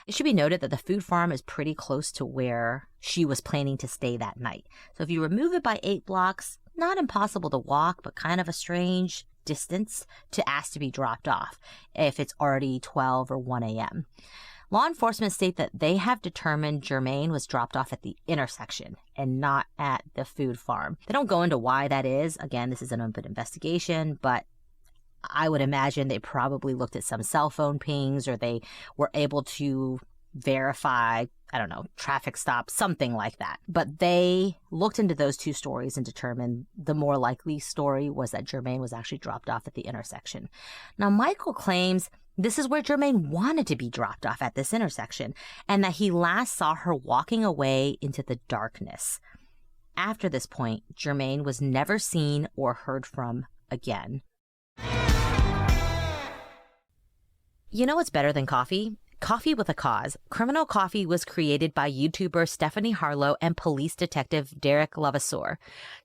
It should be noted that the food farm is pretty close to where she was planning to stay that night. So if you remove it by 8 blocks, not impossible to walk, but kind of a strange distance to ask to be dropped off if it's already 12 or 1 a.m. Law enforcement state that they have determined Germaine was dropped off at the intersection and not at the food farm. They don't go into why that is. Again, this is an open investigation, but I would imagine they probably looked at some cell phone pings, or they were able to verify, traffic stops, something like that. But they looked into those two stories and determined the more likely story was that Germaine was actually dropped off at the intersection. Now, Michael claims this is where Germaine wanted to be dropped off, at this intersection, and that he last saw her walking away into the darkness. After this point, Germaine was never seen or heard from again. You know what's better than coffee? Coffee with a Cause. Criminal Coffee was created by YouTuber Stephanie Harlow and police detective Derek Levasseur.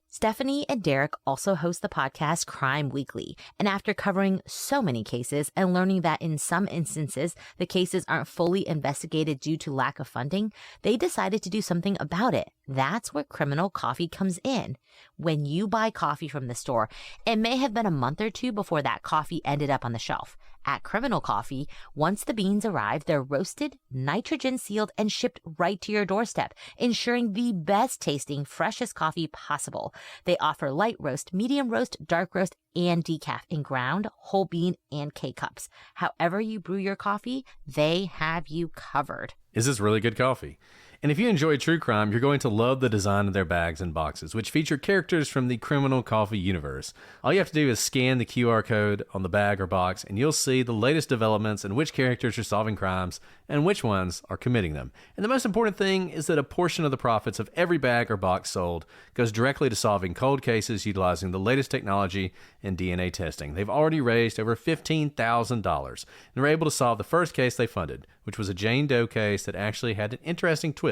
Stephanie and Derek also host the podcast Crime Weekly, and after covering so many cases and learning that in some instances the cases aren't fully investigated due to lack of funding, they decided to do something about it. That's where Criminal Coffee comes in. When you buy coffee from the store, it may have been a month or two before that coffee ended up on the shelf. At Criminal Coffee, once the beans arrive, they're roasted, nitrogen sealed, and shipped right to your doorstep, ensuring the best tasting, freshest coffee possible. They offer light roast, medium roast, dark roast, and decaf in ground, whole bean, and K-cups. However you brew your coffee, they have you covered. Is this really good coffee? And if you enjoy true crime, you're going to love the design of their bags and boxes, which feature characters from the Criminal Coffee universe. All you have to do is scan the QR code on the bag or box, and you'll see the latest developments and which characters are solving crimes and which ones are committing them. And the most important thing is that a portion of the profits of every bag or box sold goes directly to solving cold cases utilizing the latest technology and DNA testing. They've already raised over $15,000 and were able to solve the first case they funded, which was a Jane Doe case that actually had an interesting twist.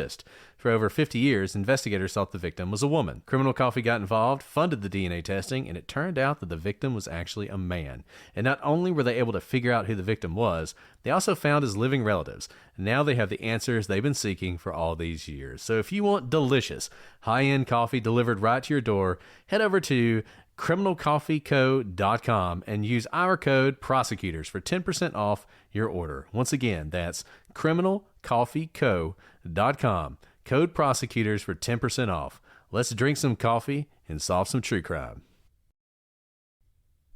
For over 50 years, investigators thought the victim was a woman. Criminal Coffee got involved, funded the DNA testing, and it turned out that the victim was actually a man. And not only were they able to figure out who the victim was, they also found his living relatives. And now they have the answers they've been seeking for all these years. So if you want delicious, high-end coffee delivered right to your door, head over to criminalcoffeeco.com and use our code prosecutors for 10% off your order. Once again, that's criminalcoffeeco.com. Code prosecutors for 10% off. Let's drink some coffee and solve some true crime.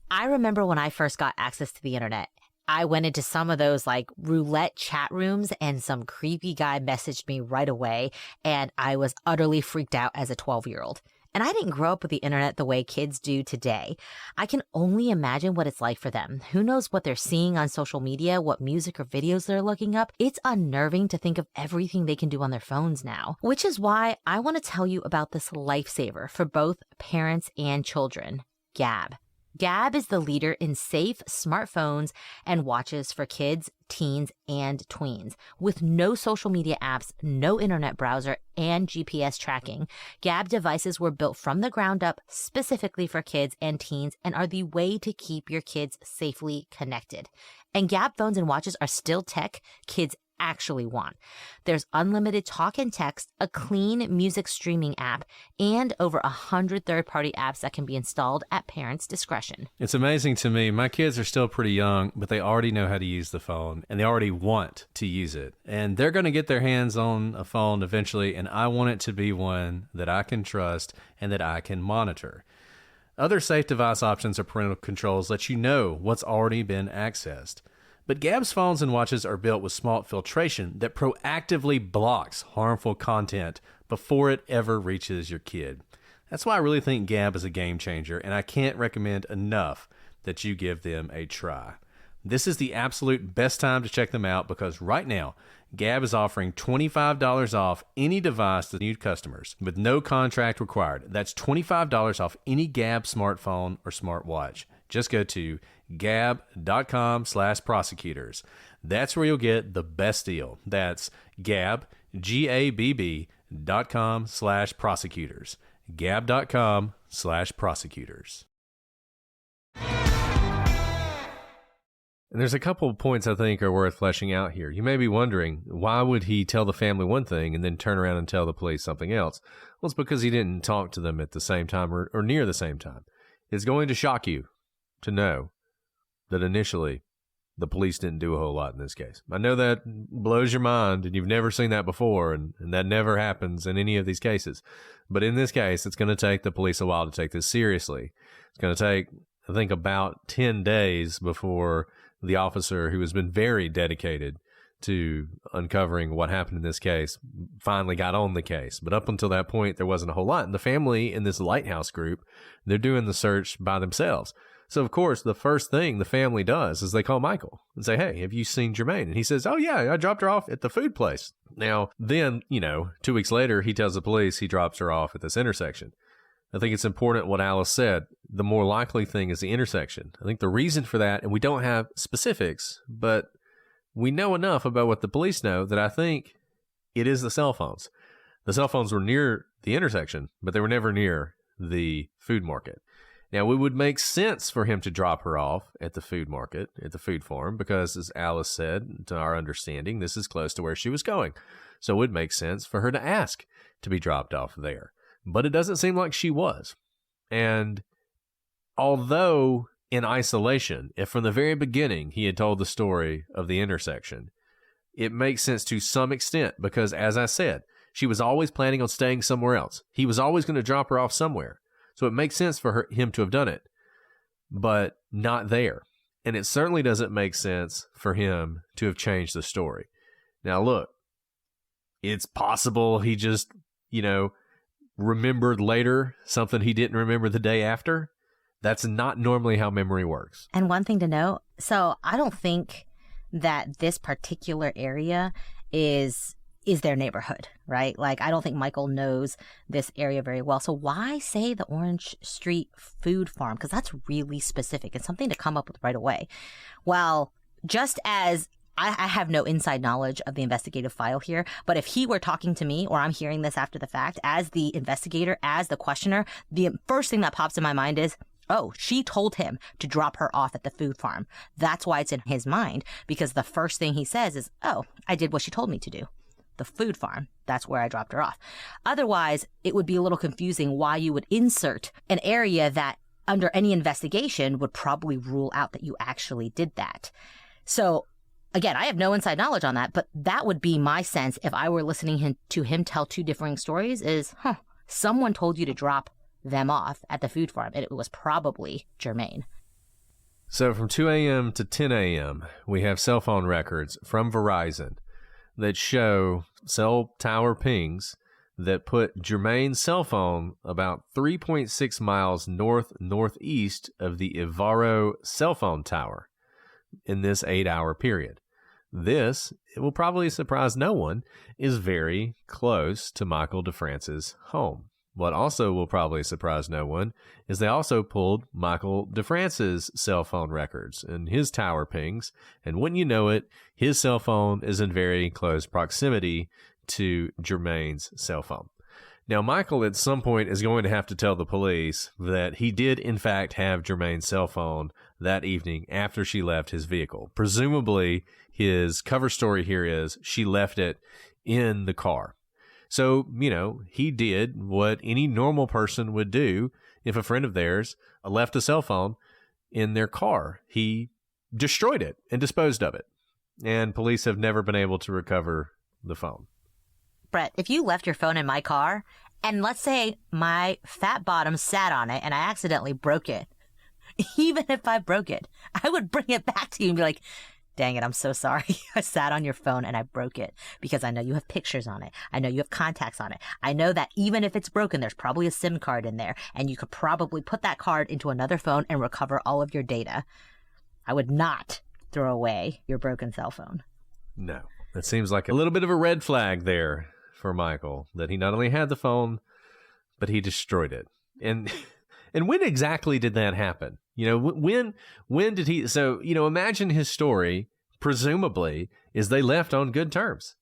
I remember when I first got access to the internet, I went into some of those roulette chat rooms, and some creepy guy messaged me right away, and I was utterly freaked out as a 12-year-old. And I didn't grow up with the internet the way kids do today. I can only imagine what it's like for them. Who knows what they're seeing on social media, what music or videos they're looking up. It's unnerving to think of everything they can do on their phones now. Which is why I want to tell you about this lifesaver for both parents and children, Gab. Gab is the leader in safe smartphones and watches for kids, teens, and tweens. With no social media apps, no internet browser, and GPS tracking, Gab devices were built from the ground up specifically for kids and teens and are the way to keep your kids safely connected. And Gab phones and watches are still tech kids actually want. There's unlimited talk and text, a clean music streaming app, and over 100 third-party apps that can be installed at parents' discretion. It's amazing to me. My kids are still pretty young, but they already know how to use the phone, and they already want to use it. And they're going to get their hands on a phone eventually, and I want it to be one that I can trust and that I can monitor. Other safe device options or parental controls let you know what's already been accessed. But Gab's phones and watches are built with smart filtration that proactively blocks harmful content before it ever reaches your kid. That's why I really think Gab is a game changer, and I can't recommend enough that you give them a try. This is the absolute best time to check them out because right now, Gab is offering $25 off any device to new customers with no contract required. That's $25 off any Gab smartphone or smartwatch. Just go to gab.com/prosecutors. That's where you'll get the best deal. That's Gab, GABB.com/prosecutors. Gab.com/prosecutors. And there's a couple of points I think are worth fleshing out here. You may be wondering, why would he tell the family one thing and then turn around and tell the police something else? Well, it's because he didn't talk to them at the same time or near the same time. It's going to shock you to know that initially the police didn't do a whole lot in this case. I know that blows your mind and you've never seen that before, and that never happens in any of these cases. But in this case, it's going to take the police a while to take this seriously. It's going to take, I think, about 10 days before the officer, who has been very dedicated to uncovering what happened in this case, finally got on the case. But up until that point, there wasn't a whole lot. And the family in this lighthouse group, they're doing the search by themselves. So, of course, the first thing the family does is they call Michael and say, hey, have you seen Germaine? And he says, oh, yeah, I dropped her off at the food place. Now, then, 2 weeks later, he tells the police he drops her off at this intersection. I think it's important what Alice said. The more likely thing is the intersection. I think the reason for that, and we don't have specifics, but we know enough about what the police know that I think it is the cell phones. The cell phones were near the intersection, but they were never near the food market. Now, it would make sense for him to drop her off at the food market, at the food farm, because as Alice said, to our understanding, this is close to where she was going. So it would make sense for her to ask to be dropped off there. But it doesn't seem like she was. And although in isolation, if from the very beginning he had told the story of the intersection, it makes sense to some extent because, as I said, she was always planning on staying somewhere else. He was always going to drop her off somewhere. So it makes sense for him to have done it, but not there. And it certainly doesn't make sense for him to have changed the story. Now, look, it's possible he just, remembered later something he didn't remember the day after. That's not normally how memory works. And one thing to note, so I don't think that this particular area is their neighborhood, right? Like, I don't think Michael knows this area very well. So why say the Orange Street Food Farm? Because that's really specific. It's something to come up with right away. Well, just as I have no inside knowledge of the investigative file here, but if he were talking to me, or I'm hearing this after the fact, as the investigator, as the questioner, the first thing that pops in my mind is, oh, she told him to drop her off at the food farm. That's why it's in his mind, because the first thing he says is, oh, I did what she told me to do. The food farm. That's where I dropped her off. Otherwise, it would be a little confusing why you would insert an area that under any investigation would probably rule out that you actually did that. So again, I have no inside knowledge on that, but that would be my sense if I were listening to him tell two differing stories is, someone told you to drop them off at the food farm, and it was probably Germaine. So from 2 a.m. to 10 a.m., we have cell phone records from Verizon that show cell tower pings that put Germaine's cell phone about 3.6 miles northeast of the Ivaro cell phone tower in this 8-hour period. This, it will probably surprise no one, is very close to Michael DeFrance's home. What also will probably surprise no one is they also pulled Michael DeFrance's cell phone records and his tower pings. And wouldn't you know it, his cell phone is in very close proximity to Germaine's cell phone. Now, Michael at some point is going to have to tell the police that he did, in fact, have Germaine's cell phone that evening after she left his vehicle. Presumably, his cover story here is she left it in the car. So, he did what any normal person would do if a friend of theirs left a cell phone in their car. He destroyed it and disposed of it. And police have never been able to recover the phone. Brett, if you left your phone in my car, and let's say my fat bottom sat on it and I accidentally broke it, even if I broke it, I would bring it back to you and be like, dang it, I'm so sorry. I sat on your phone and I broke it because I know you have pictures on it. I know you have contacts on it. I know that even if it's broken, there's probably a SIM card in there and you could probably put that card into another phone and recover all of your data. I would not throw away your broken cell phone. No, that seems like a little bit of a red flag there for Michael, that he not only had the phone, but he destroyed it. And when exactly did that happen? When did he? So, imagine his story, presumably, is they left on good terms.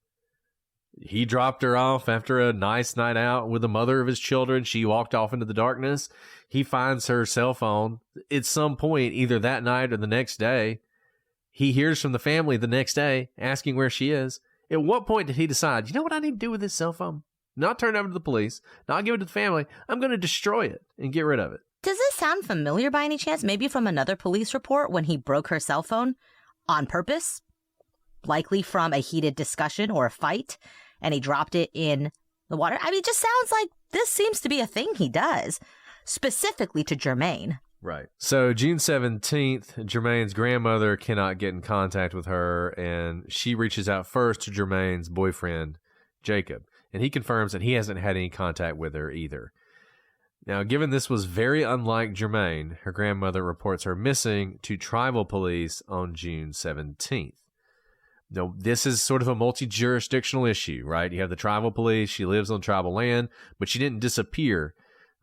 He dropped her off after a nice night out with the mother of his children. She walked off into the darkness. He finds her cell phone at some point, either that night or the next day. He hears from the family the next day asking where she is. At what point did he decide, you know what I need to do with this cell phone? Not turn it over to the police, not give it to the family. I'm going to destroy it and get rid of it. Does this sound familiar by any chance? Maybe from another police report when he broke her cell phone on purpose? Likely from a heated discussion or a fight, and he dropped it in the water? I mean, it just sounds like this seems to be a thing he does, specifically to Germaine. Right. So June 17th, Germaine's grandmother cannot get in contact with her, and she reaches out first to Germaine's boyfriend, Jacob, and he confirms that he hasn't had any contact with her either. Now, given this was very unlike Germaine, her grandmother reports her missing to tribal police on June 17th. Now, this is sort of a multi-jurisdictional issue, right? You have the tribal police, she lives on tribal land, but she didn't disappear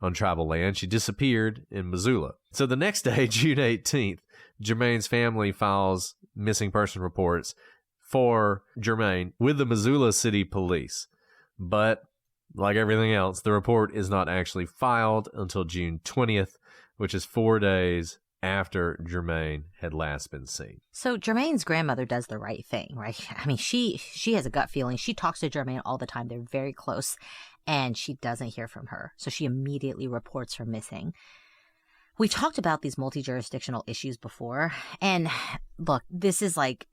on tribal land. She disappeared in Missoula. So the next day, June 18th, Germaine's family files missing person reports for Germaine with the Missoula City Police. But like everything else, the report is not actually filed until June 20th, which is 4 days after Germaine had last been seen. So Germaine's grandmother does the right thing, right? I mean, she has a gut feeling. She talks to Germaine all the time. They're very close, and she doesn't hear from her. So she immediately reports her missing. We talked about these multi-jurisdictional issues before, and look, this is like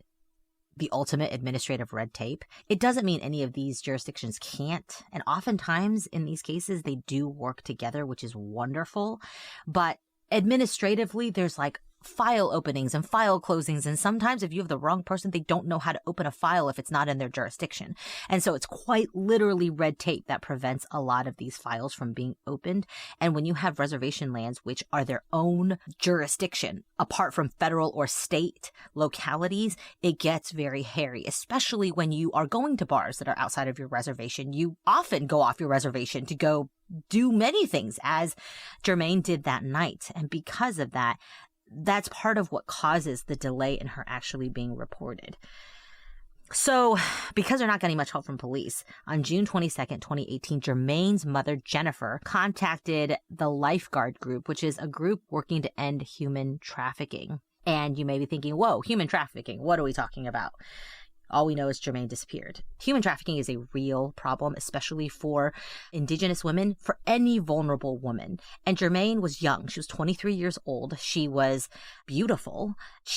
the ultimate administrative red tape. It doesn't mean any of these jurisdictions can't, and oftentimes in these cases, they do work together, which is wonderful, but administratively, there's like file openings and file closings. And sometimes if you have the wrong person, they don't know how to open a file if it's not in their jurisdiction. And so it's quite literally red tape that prevents a lot of these files from being opened. And when you have reservation lands, which are their own jurisdiction, apart from federal or state localities, it gets very hairy, especially when you are going to bars that are outside of your reservation. You often go off your reservation to go do many things, as Germaine did that night. And because of that, that's part of what causes the delay in her actually being reported. So, because they're not getting much help from police, on June 22nd, 2018, Germaine's mother, Jennifer, contacted the Lifeguard Group, which is a group working to end human trafficking. And you may be thinking, whoa, human trafficking, what are we talking about? All we know is Germaine disappeared. Human trafficking is a real problem, especially for Indigenous women, for any vulnerable woman. And Germaine was young. She was 23 years old. She was beautiful.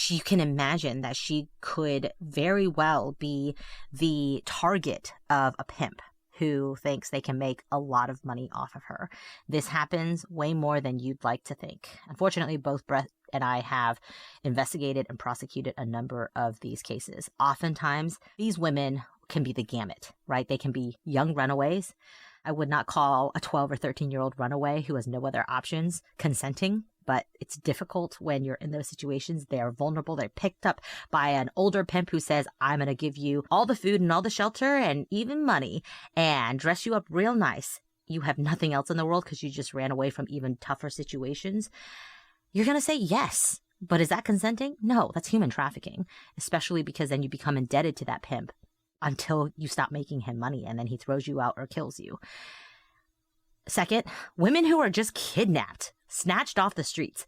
You can imagine that she could very well be the target of a pimp who thinks they can make a lot of money off of her. This happens way more than you'd like to think. Unfortunately, both Brett and I have investigated and prosecuted a number of these cases. Oftentimes, these women can be the gamut, right? They can be young runaways. I would not call a 12 or 13-year-old runaway who has no other options consenting, but it's difficult when you're in those situations. They're vulnerable. They're picked up by an older pimp who says, I'm going to give you all the food and all the shelter and even money and dress you up real nice. you have nothing else in the world because you just ran away from even tougher situations, you're going to say yes. But is that consenting? No, that's human trafficking, especially because then you become indebted to that pimp until you stop making him money and then he throws you out or kills you. Second, women who are just kidnapped, snatched off the streets.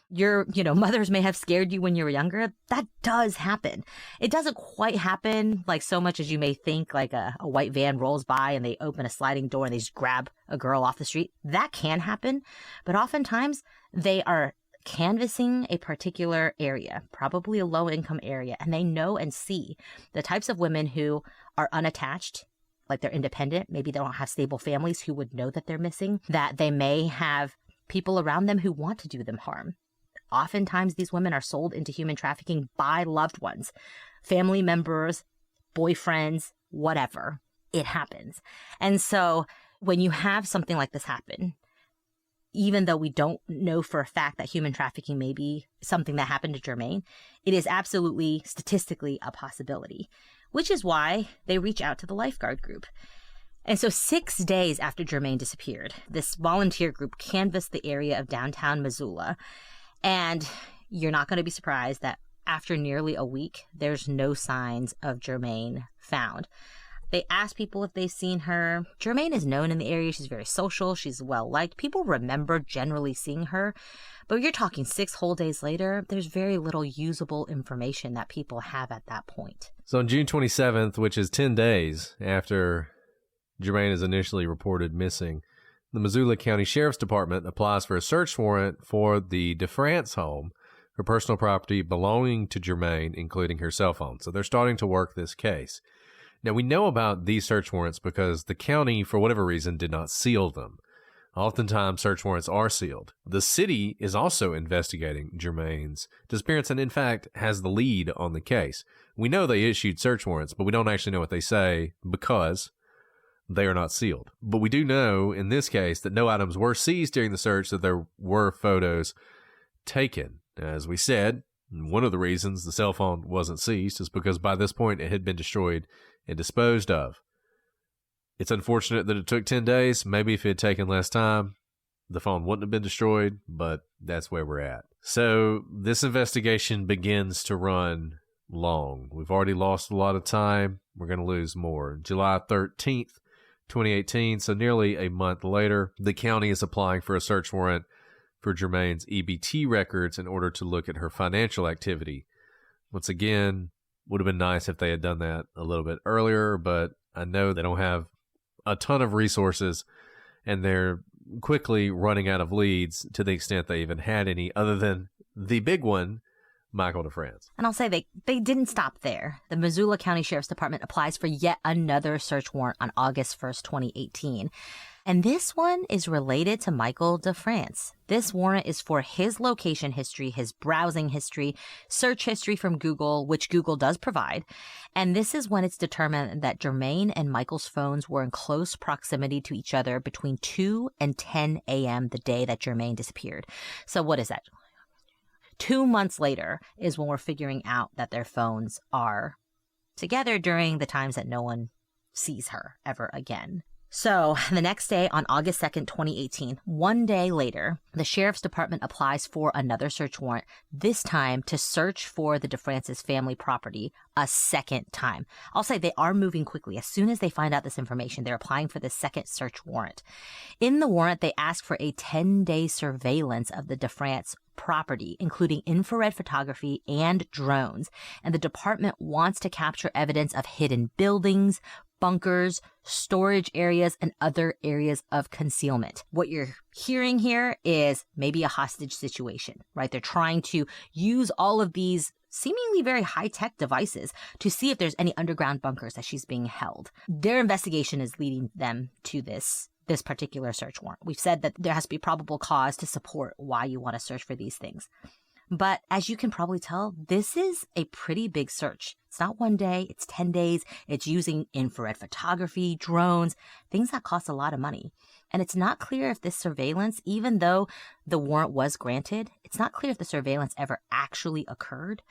Your, mothers may have scared you when you were younger. That does happen. It doesn't quite happen like so much as you may think, like a white van rolls by and they open a sliding door and they just grab a girl off the street. That can happen, but oftentimes they are canvassing a particular area, probably a low-income area, and they know and see the types of women who are unattached, like they're independent, maybe they don't have stable families who would know that they're missing, that they may have people around them who want to do them harm. Oftentimes, these women are sold into human trafficking by loved ones, family members, boyfriends, whatever. It happens. And so when you have something like this happen, even though we don't know for a fact that human trafficking may be something that happened to Germaine, it is absolutely statistically a possibility, which is why they reach out to the lifeguard group. And so 6 days after Germaine disappeared, this volunteer group canvassed the area of downtown Missoula. And you're not going to be surprised that after nearly a week, there's no signs of Germaine found. They asked people if they've seen her. Germaine is known in the area. She's very social. She's well-liked. People remember generally seeing her. But you're talking 6 whole days later, there's very little usable information that people have at that point. So on June 27th, which is 10 days after Germaine is initially reported missing, the Missoula County Sheriff's Department applies for a search warrant for the DeFrance home, her personal property belonging to Germaine, including her cell phone. So they're starting to work this case. Now, we know about these search warrants because the county, for whatever reason, did not seal them. Oftentimes, search warrants are sealed. The city is also investigating Germaine's disappearance and, in fact, has the lead on the case. We know they issued search warrants, but we don't actually know what they say because they are not sealed. But we do know, in this case, that no items were seized during the search, that there were photos taken. As we said, one of the reasons the cell phone wasn't seized is because by this point it had been destroyed and disposed of. It's unfortunate that it took 10 days. Maybe if it had taken less time, the phone wouldn't have been destroyed, but that's where we're at. So this investigation begins to run long. We've already lost a lot of time. We're going to lose more. July 13th, 2018, so nearly a month later, the county is applying for a search warrant for Germaine's EBT records in order to look at her financial activity. Once again, would have been nice if they had done that a little bit earlier, but I know they don't have a ton of resources, and they're quickly running out of leads to the extent they even had any, other than the big one, Michael DeFrance. And I'll say they didn't stop there. The Missoula County Sheriff's Department applies for yet another search warrant on August 1st, 2018. And this one is related to Michael DeFrance. This warrant is for his location history, his browsing history, search history from Google, which Google does provide. And this is when it's determined that Germaine and Michael's phones were in close proximity to each other between 2 and 10 a.m. the day that Germaine disappeared. So what is that? 2 months later is when we're figuring out that their phones are together during the times that no one sees her ever again. So the next day, on August 2nd, 2018, 1 day later, the Sheriff's Department applies for another search warrant, this time to search for the DeFrance's family property a second time. I'll say they are moving quickly. As soon as they find out this information, they're applying for the second search warrant. In the warrant, they ask for a 10-day surveillance of the DeFrance property, including infrared photography and drones. And the department wants to capture evidence of hidden buildings, bunkers, storage areas, and other areas of concealment. What you're hearing here is maybe a hostage situation, right? They're trying to use all of these seemingly very high-tech devices to see if there's any underground bunkers that she's being held. Their investigation is leading them to this particular search warrant. We've said that there has to be probable cause to support why you want to search for these things. But as you can probably tell, this is a pretty big search. It's not 1 day, it's 10 days. It's using infrared photography, drones, things that cost a lot of money. And it's not clear if this surveillance, even though the warrant was granted, it's not clear if the surveillance ever actually occurred.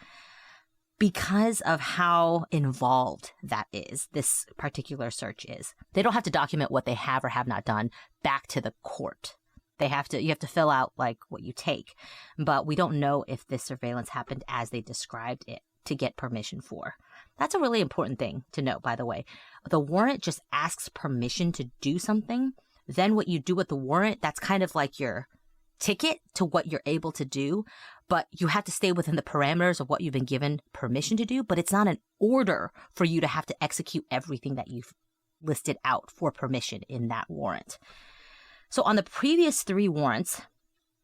because of how involved that is, this particular search is. They don't have to document what they have or have not done back to the court. You have to fill out like what you take, but we don't know if this surveillance happened as they described it to get permission for. That's a really important thing to know, by the way. The warrant just asks permission to do something. Then what you do with the warrant, that's kind of like your ticket to what you're able to do, but you have to stay within the parameters of what you've been given permission to do, but it's not an order for you to have to execute everything that you've listed out for permission in that warrant. So on the previous 3 warrants,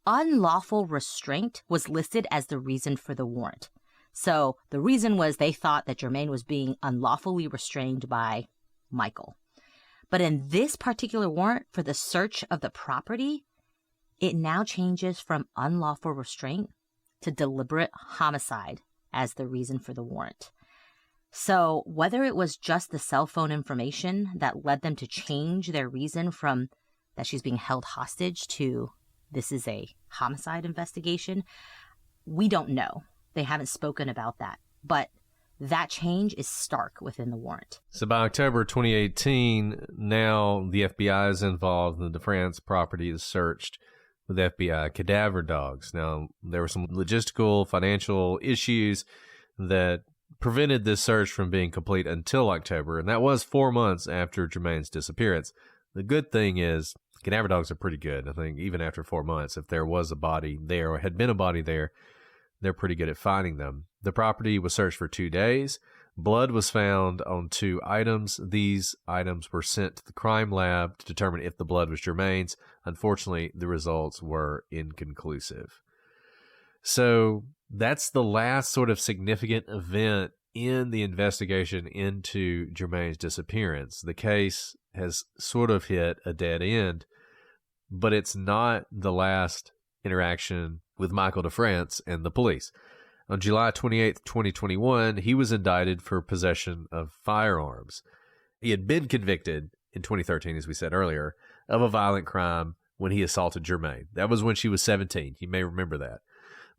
unlawful restraint was listed as the reason for the warrant. So the reason was they thought that Germaine was being unlawfully restrained by Michael. But in this particular warrant for the search of the property, it now changes from unlawful restraint to deliberate homicide as the reason for the warrant. So whether it was just the cell phone information that led them to change their reason from that she's being held hostage to this is a homicide investigation, we don't know. They haven't spoken about that. But that change is stark within the warrant. So by October 2018, now the FBI is involved and the DeFrance property is searched with FBI cadaver dogs. Now, there were some logistical, financial issues that prevented this search from being complete until October, and that was 4 months after Germaine's disappearance. The good thing is cadaver dogs are pretty good. I think even after 4 months, if there was a body there or had been a body there, they're pretty good at finding them. The property was searched for 2 days. Blood was found on 2 items. These items were sent to the crime lab to determine if the blood was Germaine's. Unfortunately, the results were inconclusive. So that's the last sort of significant event in the investigation into Germaine's disappearance. The case has sort of hit a dead end, but it's not the last interaction with Michael DeFrance and the police. On July 28th, 2021, he was indicted for possession of firearms. He had been convicted in 2013, as we said earlier, of a violent crime when he assaulted Germaine. That was when she was 17. You may remember that.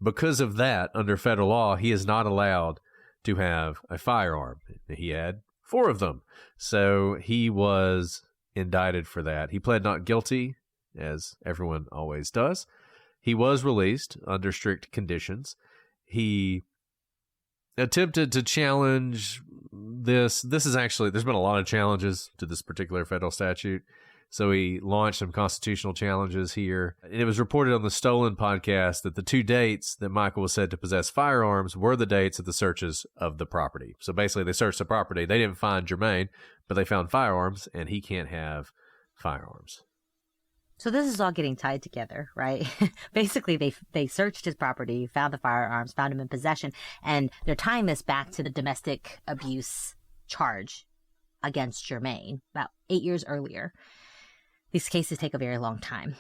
Because of that, under federal law, he is not allowed to have a firearm. He had 4 of them. So he was indicted for that. He pled not guilty, as everyone always does. He was released under strict conditions. He attempted to challenge this. This is actually, there's been a lot of challenges to this particular federal statute. So he launched some constitutional challenges here. And it was reported on the Stolen podcast that the 2 dates that Michael was said to possess firearms were the dates of the searches of the property. So basically, they searched the property. They didn't find Germaine, but they found firearms, and he can't have firearms. So this is all getting tied together, right? Basically, they searched his property, found the firearms, found him in possession, and they're tying this back to the domestic abuse charge against Germaine about 8 years earlier. These cases take a very long time.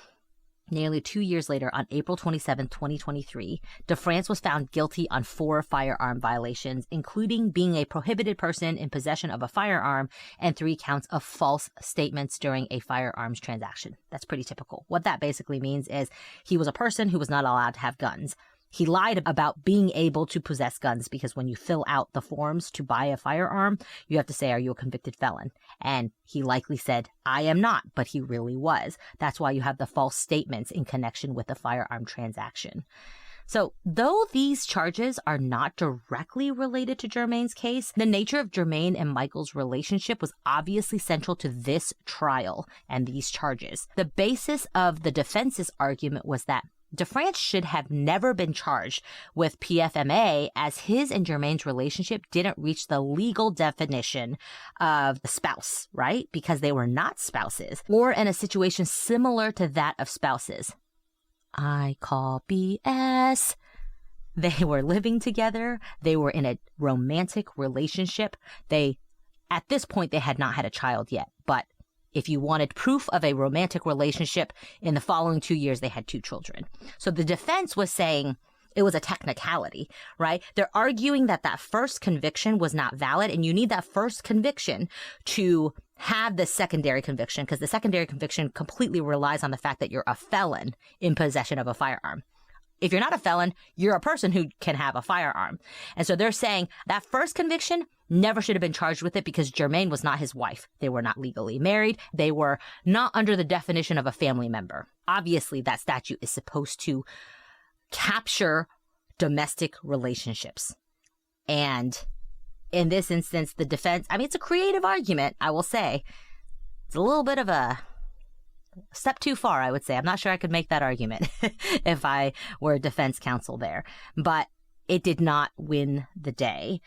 Nearly 2 years later, on April 27, 2023, DeFrance was found guilty on 4 firearm violations, including being a prohibited person in possession of a firearm and 3 counts of false statements during a firearms transaction. That's pretty typical. What that basically means is he was a person who was not allowed to have guns. He lied about being able to possess guns because when you fill out the forms to buy a firearm, you have to say, are you a convicted felon? And he likely said, I am not, but he really was. That's why you have the false statements in connection with the firearm transaction. So though these charges are not directly related to Germaine's case, the nature of Germaine and Michael's relationship was obviously central to this trial and these charges. The basis of the defense's argument was that DeFrance should have never been charged with PFMA as his and Germaine's relationship didn't reach the legal definition of a spouse, right? Because they were not spouses or in a situation similar to that of spouses. I call BS. They were living together. They were in a romantic relationship. At this point, they had not had a child yet, but if you wanted proof of a romantic relationship, in the following 2 years, they had 2 children. So the defense was saying it was a technicality, right? They're arguing that that first conviction was not valid, and you need that first conviction to have the secondary conviction, because the secondary conviction completely relies on the fact that you're a felon in possession of a firearm. If you're not a felon, you're a person who can have a firearm. And so they're saying that first conviction never should have been charged with it because Germaine was not his wife. They were not legally married. They were not under the definition of a family member. Obviously, that statute is supposed to capture domestic relationships. And in this instance, the defense, I mean, it's a creative argument, I will say. It's a little bit of a step too far, I would say. I'm not sure I could make that argument if I were defense counsel there. But it did not win the day.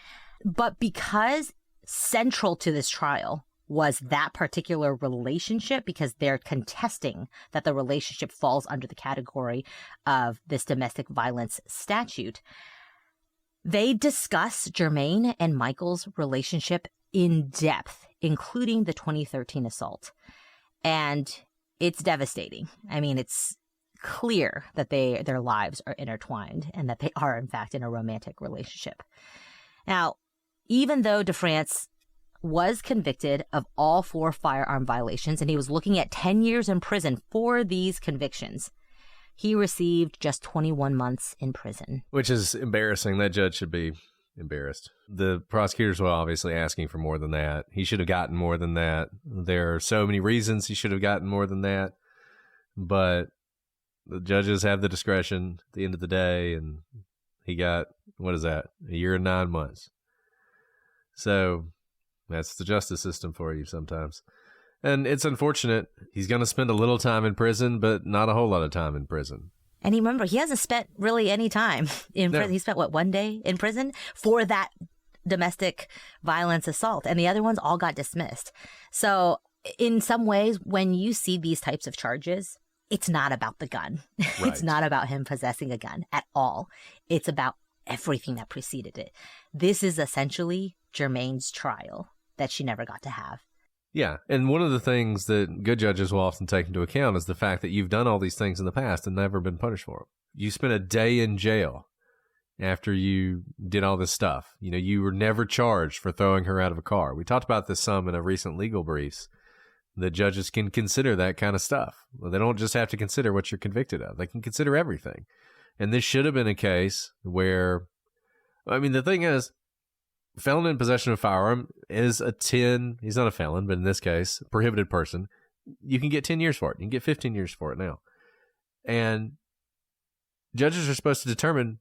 But because central to this trial was that particular relationship, because they're contesting that the relationship falls under the category of this domestic violence statute, they discuss Germaine and Michael's relationship in depth, including the 2013 assault. And it's devastating. I mean, it's clear that their lives are intertwined and that they are, in fact, in a romantic relationship. Now, even though DeFrance was convicted of all 4 firearm violations, and he was looking at 10 years in prison for these convictions, he received just 21 months in prison. Which is embarrassing. That judge should be embarrassed. The prosecutors were obviously asking for more than that. He should have gotten more than that. There are so many reasons he should have gotten more than that. But the judges have the discretion at the end of the day, and he got, what is that, 1 year and 9 months. So that's the justice system for you sometimes. And it's unfortunate. He's going to spend a little time in prison, but not a whole lot of time in prison. And remember, he hasn't spent really any time in prison. He spent, 1 day in prison for that domestic violence assault. And the other ones all got dismissed. So in some ways, when you see these types of charges, it's not about the gun. Right. It's not about him possessing a gun at all. It's about everything that preceded it. This is essentially Germaine's trial that she never got to have. Yeah, and one of the things that good judges will often take into account is the fact that you've done all these things in the past and never been punished for them. You spent a day in jail after you did all this stuff. You know, you were never charged for throwing her out of a car. We talked about this some in a recent legal briefs, that judges can consider that kind of stuff. Well, they don't just have to consider what you're convicted of. They can consider everything. And this should have been a case where, I mean, the thing is, felon in possession of a firearm is he's not a felon, but in this case, prohibited person. You can get 10 years for it. You can get 15 years for it now. And judges are supposed to determine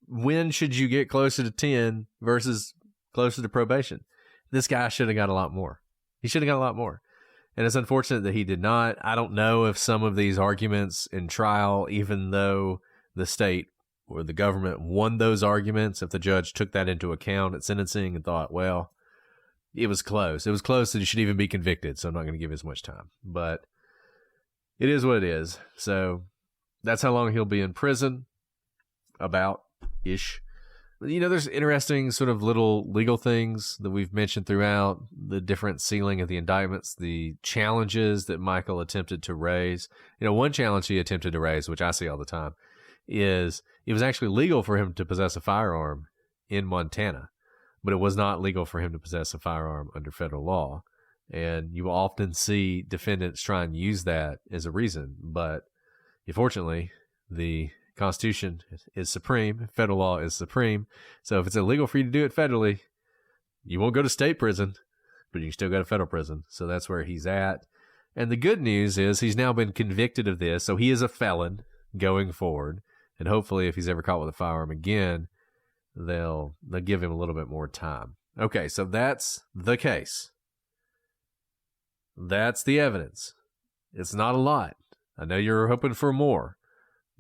when should you get closer to 10 versus closer to probation. This guy should have got a lot more. He should have got a lot more. And it's unfortunate that he did not. I don't know if some of these arguments in trial, even though the state or the government won those arguments, if the judge took that into account at sentencing and thought, well, it was close. It was close that he should even be convicted, so I'm not going to give as much time. But it is what it is. So that's how long he'll be in prison, about-ish. You know, there's interesting sort of little legal things that we've mentioned throughout, the different sealing of the indictments, the challenges that Michael attempted to raise. You know, one challenge he attempted to raise, which I see all the time, is it was actually legal for him to possess a firearm in Montana, but it was not legal for him to possess a firearm under federal law. And you will often see defendants try and use that as a reason. But unfortunately, the Constitution is supreme. Federal law is supreme. So if it's illegal for you to do it federally, you won't go to state prison, but you can still go to federal prison. So that's where he's at. And the good news is he's now been convicted of this. So he is a felon going forward. And hopefully if he's ever caught with a firearm again, they'll give him a little bit more time. Okay, so that's the case. That's the evidence. It's not a lot. I know you're hoping for more.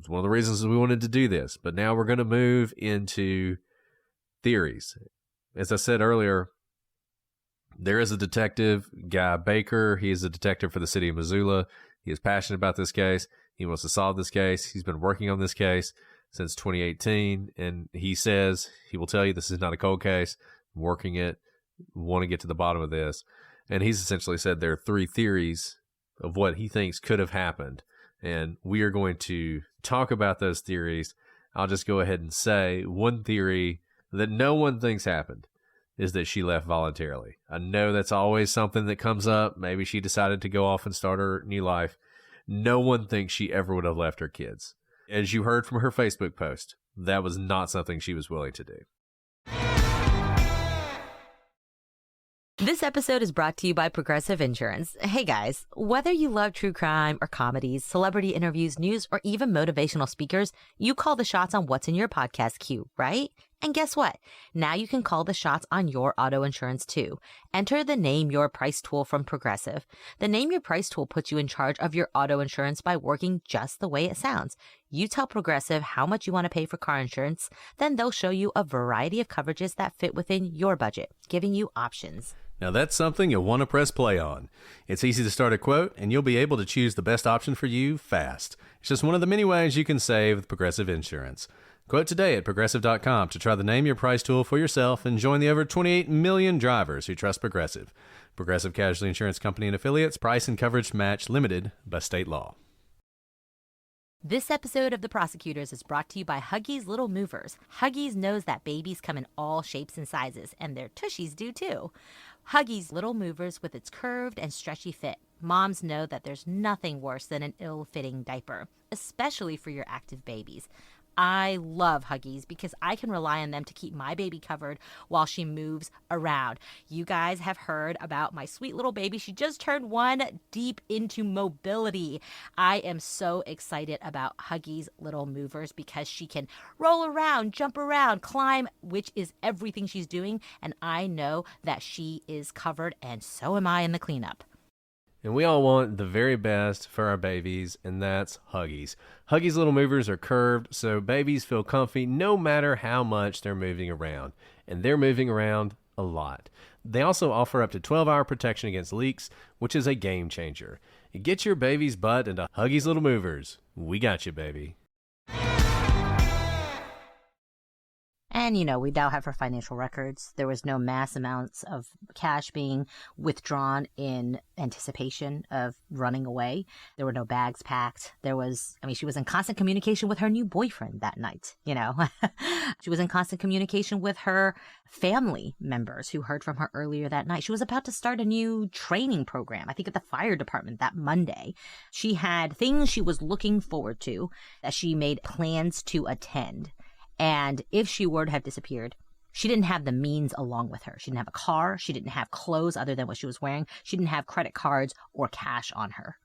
It's one of the reasons we wanted to do this. But now we're going to move into theories. As I said earlier, there is a detective, Guy Baker. He is a detective for the city of Missoula. He is passionate about this case. He wants to solve this case. He's been working on this case since 2018. And he says, he will tell you this is not a cold case. I'm working it. Want to get to the bottom of this. And he's essentially said there are 3 theories of what he thinks could have happened. And we are going to talk about those theories. I'll just go ahead and say one theory that no one thinks happened is that she left voluntarily. I know that's always something that comes up. Maybe she decided to go off and start her new life. No one thinks she ever would have left her kids. As you heard from her Facebook post, that was not something she was willing to do. This episode is brought to you by Progressive Insurance. Hey guys, whether you love true crime or comedies, celebrity interviews, news, or even motivational speakers, you call the shots on what's in your podcast queue, right? And guess what? Now you can call the shots on your auto insurance too. Enter the Name Your Price tool from Progressive. The Name Your Price tool puts you in charge of your auto insurance by working just the way it sounds. You tell Progressive how much you want to pay for car insurance, then they'll show you a variety of coverages that fit within your budget, giving you options. Now that's something you'll want to press play on. It's easy to start a quote, and you'll be able to choose the best option for you fast. It's just one of the many ways you can save with Progressive Insurance. Quote today at Progressive.com to try the Name Your Price tool for yourself and join the over 28 million drivers who trust Progressive. Progressive Casualty Insurance Company and Affiliates. Price and coverage match limited by state law. This episode of The Prosecutors is brought to you by Huggies Little Movers. Huggies knows that babies come in all shapes and sizes, and their tushies do too. Huggies Little Movers with its curved and stretchy fit. Moms know that there's nothing worse than an ill-fitting diaper, especially for your active babies. I love Huggies because I can rely on them to keep my baby covered while she moves around. You guys have heard about my sweet little baby. She just turned 1, deep into mobility. I am so excited about Huggies Little Movers because she can roll around, jump around, climb, which is everything she's doing. And I know that she is covered, and so am I in the cleanup. And we all want the very best for our babies, and that's Huggies. Huggies Little Movers are curved, so babies feel comfy no matter how much they're moving around. And they're moving around a lot. They also offer up to 12-hour protection against leaks, which is a game changer. Get your baby's butt into Huggies Little Movers. We got you, baby. And, you know, we now have her financial records. There was no mass amounts of cash being withdrawn in anticipation of running away. There were no bags packed. She was in constant communication with her new boyfriend that night, you know. She was in constant communication with her family members who heard from her earlier that night. She was about to start a new training program, I think at the fire department that Monday. She had things she was looking forward to that she made plans to attend. And if she were to have disappeared, she didn't have the means along with her. She didn't have a car. She didn't have clothes other than what she was wearing. She didn't have credit cards or cash on her.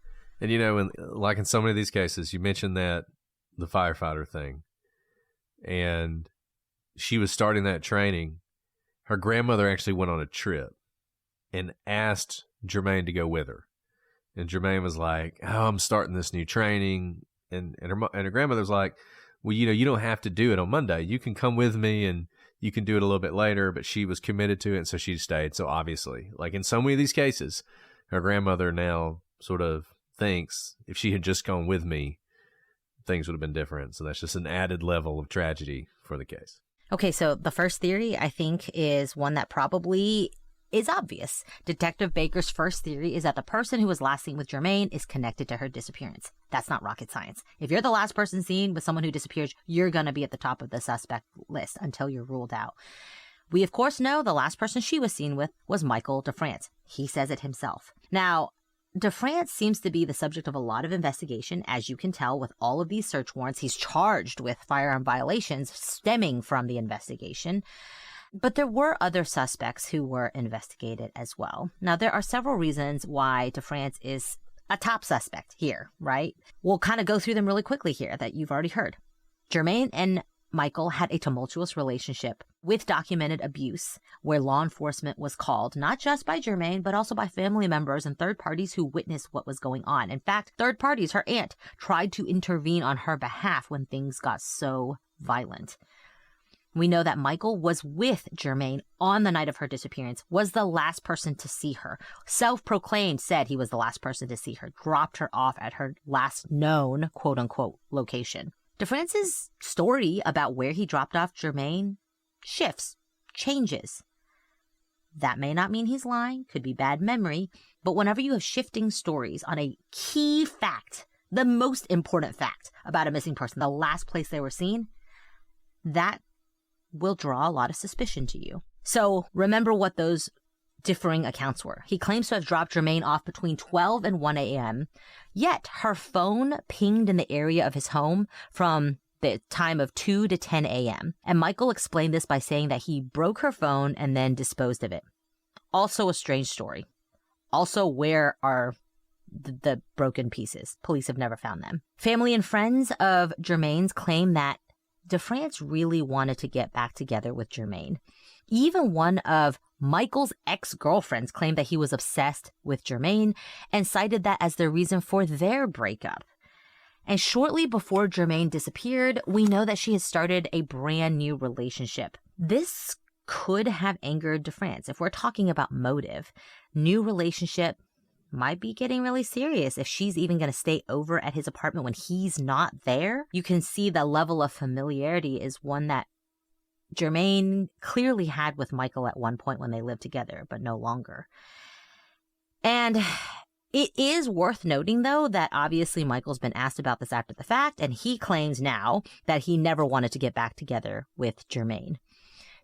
And, you know, like in so many of these cases, you mentioned that the firefighter thing. And she was starting that training. Her grandmother actually went on a trip and asked Germaine to go with her. And Germaine was like, "Oh, I'm starting this new training." And her grandmother was like, "Well, you know, you don't have to do it on Monday. You can come with me and you can do it a little bit later." But she was committed to it, and so she stayed. So obviously, like in so many of these cases, her grandmother now sort of thinks if she had just gone with me, things would have been different. So that's just an added level of tragedy for the case. Okay, so the first theory, I think, is one that probably is obvious. Detective Baker's first theory is that the person who was last seen with Germaine is connected to her disappearance. That's not rocket science. If you're the last person seen with someone who disappears, you're going to be at the top of the suspect list until you're ruled out. We, of course, know the last person she was seen with was Michael DeFrance. He says it himself. Now, DeFrance seems to be the subject of a lot of investigation, as you can tell with all of these search warrants. He's charged with firearm violations stemming from the investigation. But there were other suspects who were investigated as well. Now, there are several reasons why DeFrance is a top suspect here, right? We'll kind of go through them really quickly here that you've already heard. Germaine and Michael had a tumultuous relationship with documented abuse, where law enforcement was called, not just by Germaine, but also by family members and third parties who witnessed what was going on. In fact, third parties, her aunt, tried to intervene on her behalf when things got so violent. We know that Michael was with Germaine on the night of her disappearance, was the last person to see her. Self-proclaimed said he was the last person to see her, dropped her off at her last known, quote-unquote, location. DeFrance's story about where he dropped off Germaine shifts, changes. That may not mean he's lying, could be bad memory, but whenever you have shifting stories on a key fact, the most important fact about a missing person, the last place they were seen, that will draw a lot of suspicion to you. So remember what those differing accounts were. He claims to have dropped Germaine off between 12 and 1 a.m., yet her phone pinged in the area of his home from the time of 2 to 10 a.m. And Michael explained this by saying that he broke her phone and then disposed of it. Also a strange story. Also, where are the broken pieces? Police have never found them. Family and friends of Germaine's claim that DeFrance really wanted to get back together with Germaine. Even one of Michael's ex-girlfriends claimed that he was obsessed with Germaine and cited that as the reason for their breakup. And shortly before Germaine disappeared, we know that she had started a brand new relationship. This could have angered DeFrance. If we're talking about motive, new relationship might be getting really serious. If she's even going to stay over at his apartment when he's not there, you can see the level of familiarity is one that Germaine clearly had with Michael at one point when they lived together, but no longer. And it is worth noting, though, that obviously Michael's been asked about this after the fact, and he claims now that he never wanted to get back together with Germaine.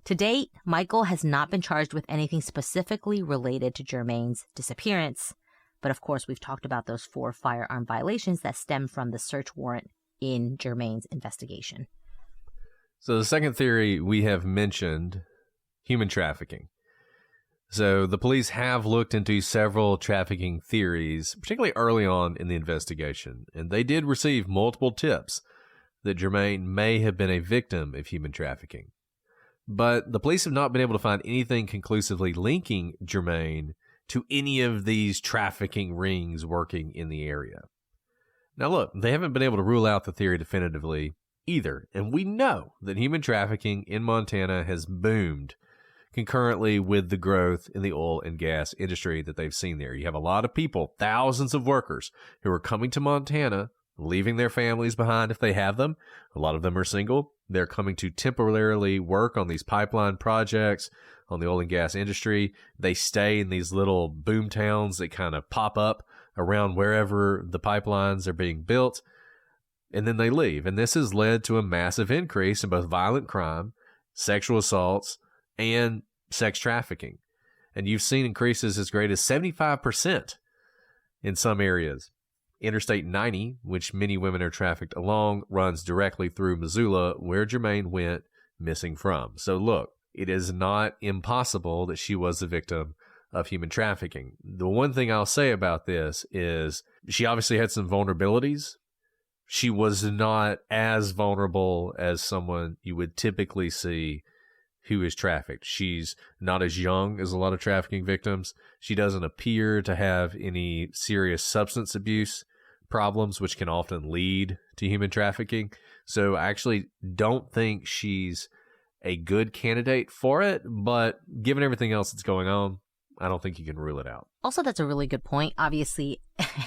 To date, Michael has not been charged with anything specifically related to Germaine's disappearance, but of course we've talked about those 4 firearm violations that stem from the search warrant in Germaine's investigation. So the second theory we have mentioned, human trafficking. So the police have looked into several trafficking theories, particularly early on in the investigation, and they did receive multiple tips that Germaine may have been a victim of human trafficking. But the police have not been able to find anything conclusively linking Germaine to any of these trafficking rings working in the area. Now look, they haven't been able to rule out the theory definitively either, and we know that human trafficking in Montana has boomed concurrently with the growth in the oil and gas industry that they've seen there. You have a lot of people, thousands of workers who are coming to Montana, leaving their families behind if they have them. A lot of them are single. They're coming to temporarily work on these pipeline projects, on the oil and gas industry. They stay in these little boom towns that kind of pop up around wherever the pipelines are being built, and then they leave. And this has led to a massive increase in both violent crime, sexual assaults, and sex trafficking. And you've seen increases as great as 75% in some areas. Interstate 90, which many women are trafficked along, runs directly through Missoula, where Germaine went missing from. So look, it is not impossible that she was the victim of human trafficking. The one thing I'll say about this is she obviously had some vulnerabilities. She was not as vulnerable as someone you would typically see who is trafficked. She's not as young as a lot of trafficking victims. She doesn't appear to have any serious substance abuse problems, which can often lead to human trafficking. So I actually don't think she's a good candidate for it, but given everything else that's going on, I don't think you can rule it out. Also, that's a really good point. Obviously,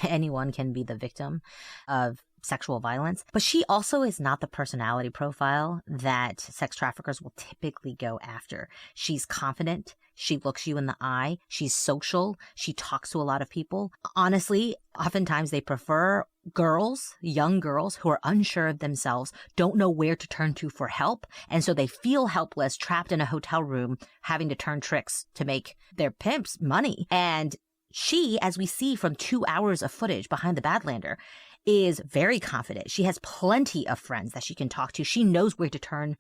anyone can be the victim of sexual violence, but she also is not the personality profile that sex traffickers will typically go after. She's confident. She looks you in the eye. She's social. She talks to a lot of people. Honestly, oftentimes they prefer girls, young girls who are unsure of themselves, don't know where to turn to for help, and so they feel helpless, trapped in a hotel room, having to turn tricks to make their pimps money. And she, as we see from 2 hours of footage behind the Badlander, is very confident. She has plenty of friends that she can talk to. She knows where to turn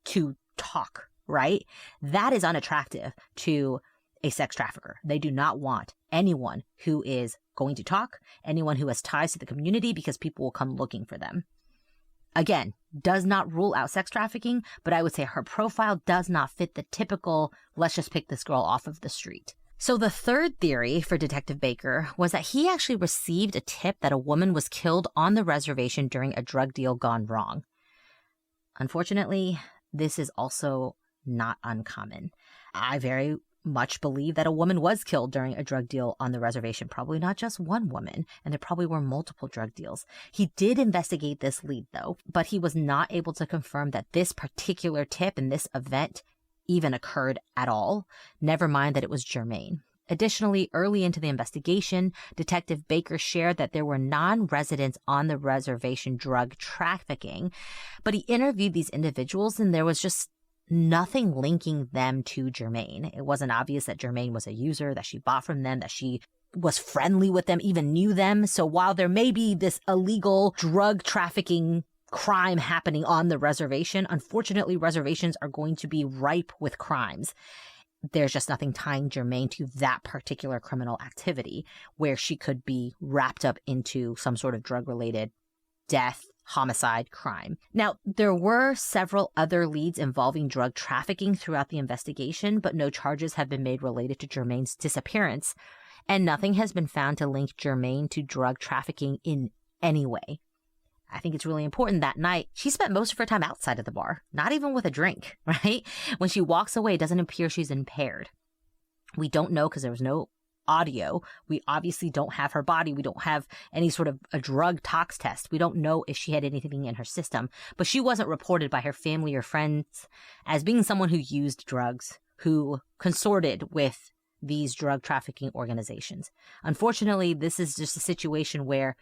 to talk, right? That is unattractive to a sex trafficker. They do not want anyone who is going to talk, anyone who has ties to the community, because people will come looking for them. Again, does not rule out sex trafficking, but I would say her profile does not fit the typical, let's just pick this girl off of the street. So the third theory for Detective Baker was that he actually received a tip that a woman was killed on the reservation during a drug deal gone wrong. Unfortunately, this is also not uncommon. I very much believe that a woman was killed during a drug deal on the reservation, probably not just one woman, and there probably were multiple drug deals. He did investigate this lead, though, but he was not able to confirm that this particular tip in this event even occurred at all, never mind that it was Germaine. Additionally, early into the investigation, Detective Baker shared that there were non-residents on the reservation drug trafficking, but he interviewed these individuals and there was just nothing linking them to Germain. It wasn't obvious that Germain was a user, that she bought from them, that she was friendly with them, even knew them. So while there may be this illegal drug trafficking crime happening on the reservation, unfortunately, reservations are going to be ripe with crimes. There's just nothing tying Germain to that particular criminal activity where she could be wrapped up into some sort of drug-related death, homicide, crime. Now, there were several other leads involving drug trafficking throughout the investigation, but no charges have been made related to Germain's disappearance, and nothing has been found to link Germain to drug trafficking in any way. I think it's really important that night, she spent most of her time outside of the bar, not even with a drink, right? When she walks away, it doesn't appear she's impaired. We don't know because there was no audio. We obviously don't have her body. We don't have any sort of a drug tox test. We don't know if she had anything in her system, but she wasn't reported by her family or friends as being someone who used drugs, who consorted with these drug trafficking organizations. Unfortunately, this is just a situation where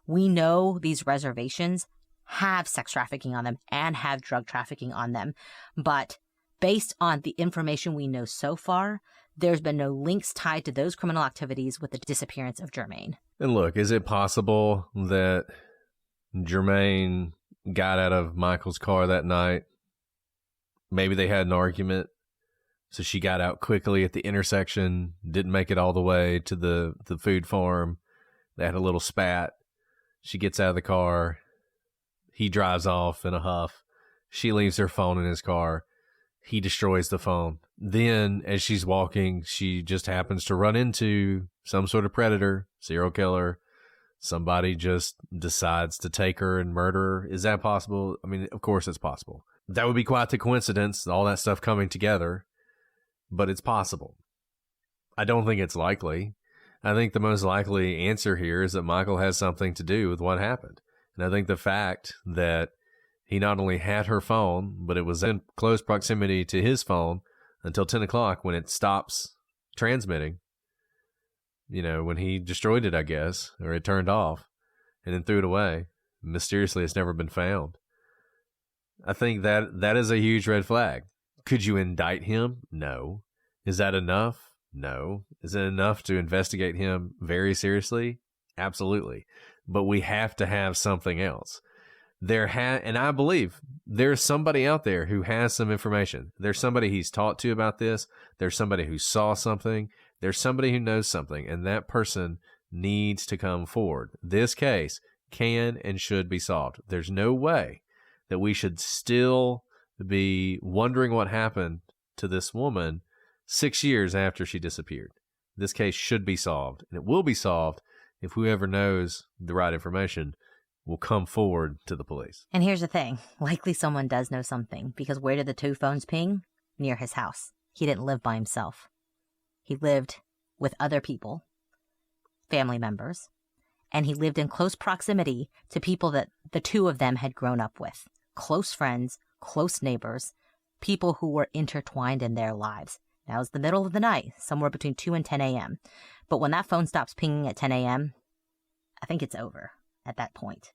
we know these reservations have sex trafficking on them and have drug trafficking on them. But based on the information we know so far, there's been no links tied to those criminal activities with the disappearance of Germain. And look, is it possible that Germain got out of Michael's car that night? Maybe they had an argument, so she got out quickly at the intersection, didn't make it all the way to the food farm. They had a little spat. She gets out of the car. He drives off in a huff. She leaves her phone in his car. He destroys the phone. Then, as she's walking, she just happens to run into some sort of predator, serial killer. Somebody just decides to take her and murder her. Is that possible? I mean, of course it's possible. That would be quite the coincidence, all that stuff coming together. But it's possible. I don't think it's likely. I think the most likely answer here is that Michael has something to do with what happened. And I think the fact that he not only had her phone, but it was in close proximity to his phone until 10 o'clock when it stops transmitting, when he destroyed it, I guess, or it turned off and then threw it away. Mysteriously, it's never been found. I think that is a huge red flag. Could you indict him? No. Is that enough? No. Is it enough to investigate him very seriously? Absolutely. But we have to have something else. And I believe there's somebody out there who has some information. There's somebody he's talked to about this. There's somebody who saw something. There's somebody who knows something, and that person needs to come forward. This case can and should be solved. There's no way that we should still be wondering what happened to this woman 6 years after she disappeared. This case should be solved, and it will be solved if whoever knows the right information will come forward to the police. And here's the thing. Likely someone does know something, because where did the two phones ping? Near his house. He didn't live by himself. He lived with other people, family members, and he lived in close proximity to people that the two of them had grown up with. Close friends, close neighbors, people who were intertwined in their lives. Now it's the middle of the night, somewhere between 2 and 10 a.m. But when that phone stops pinging at 10 a.m., I think it's over at that point.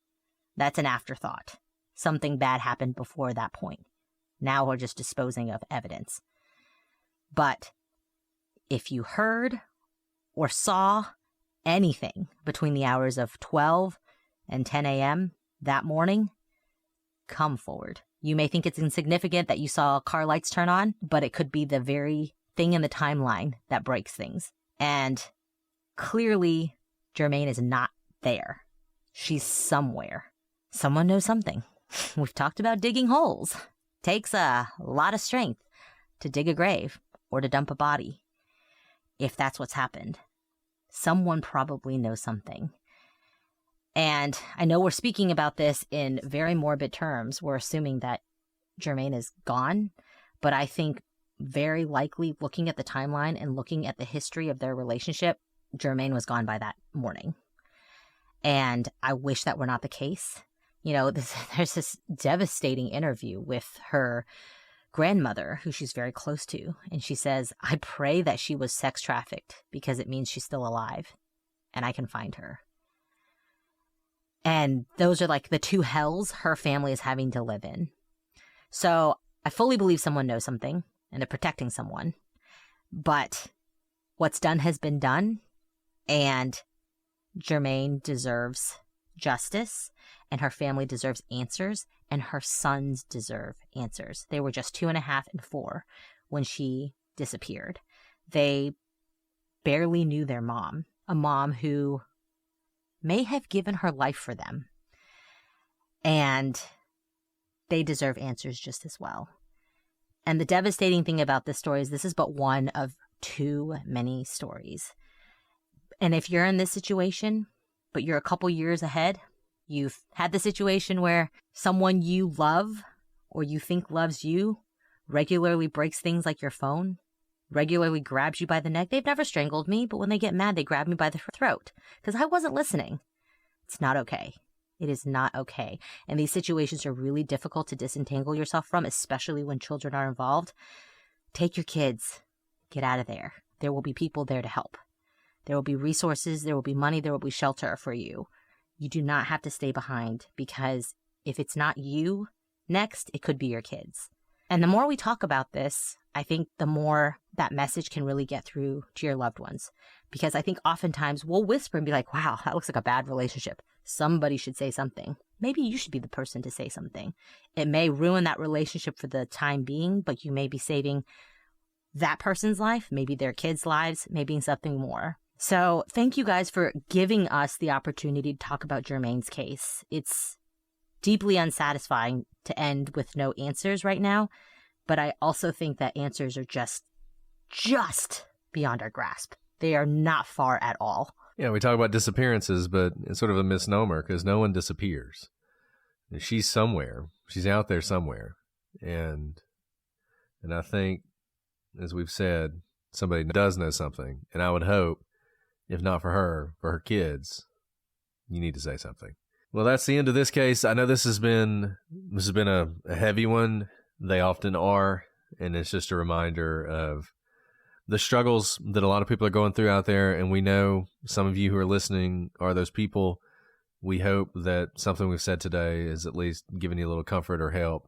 That's an afterthought. Something bad happened before that point. Now we're just disposing of evidence. But if you heard or saw anything between the hours of 12 and 10 a.m. that morning, come forward. You may think it's insignificant that you saw car lights turn on, but it could be the very thing in the timeline that breaks things. And clearly, Germaine is not there. She's somewhere. Someone knows something. We've talked about digging holes. Takes a lot of strength to dig a grave or to dump a body. If that's what's happened, someone probably knows something. And I know we're speaking about this in very morbid terms. We're assuming that Germaine is gone, but I think very likely, looking at the timeline and looking at the history of their relationship, Germaine was gone by that morning. And I wish that were not the case. There's this devastating interview with her grandmother, who she's very close to. And she says, I pray that she was sex trafficked because it means she's still alive and I can find her. And those are like the two hells her family is having to live in. So I fully believe someone knows something and they're protecting someone. But what's done has been done. And Germaine deserves justice, and her family deserves answers, and her sons deserve answers. They were just 2.5 and 4 when she disappeared. They barely knew their mom, a mom who may have given her life for them. And they deserve answers just as well. And the devastating thing about this story is this is but one of too many stories. And if you're in this situation, but you're a couple years ahead, you've had the situation where someone you love or you think loves you regularly breaks things like your phone, regularly grabs you by the neck. They've never strangled me, but when they get mad, they grab me by the throat because I wasn't listening. It's not okay. It is not okay. And these situations are really difficult to disentangle yourself from, especially when children are involved. Take your kids. Get out of there. There will be people there to help. There will be resources, there will be money, there will be shelter for you. You do not have to stay behind because if it's not you next, it could be your kids. And the more we talk about this, I think the more that message can really get through to your loved ones. Because I think oftentimes we'll whisper and be like, wow, that looks like a bad relationship. Somebody should say something. Maybe you should be the person to say something. It may ruin that relationship for the time being, but you may be saving that person's life, maybe their kids' lives, maybe something more. So thank you guys for giving us the opportunity to talk about Germaine's case. It's deeply unsatisfying to end with no answers right now, but I also think that answers are just beyond our grasp. They are not far at all. Yeah, we talk about disappearances, but it's sort of a misnomer because no one disappears. She's somewhere. She's out there somewhere. And I think, as we've said, somebody does know something. And I would hope, if not for her kids, you need to say something. Well, that's the end of this case. I know this has been a heavy one. They often are. And it's just a reminder of the struggles that a lot of people are going through out there. And we know some of you who are listening are those people. We hope that something we've said today is at least giving you a little comfort or help.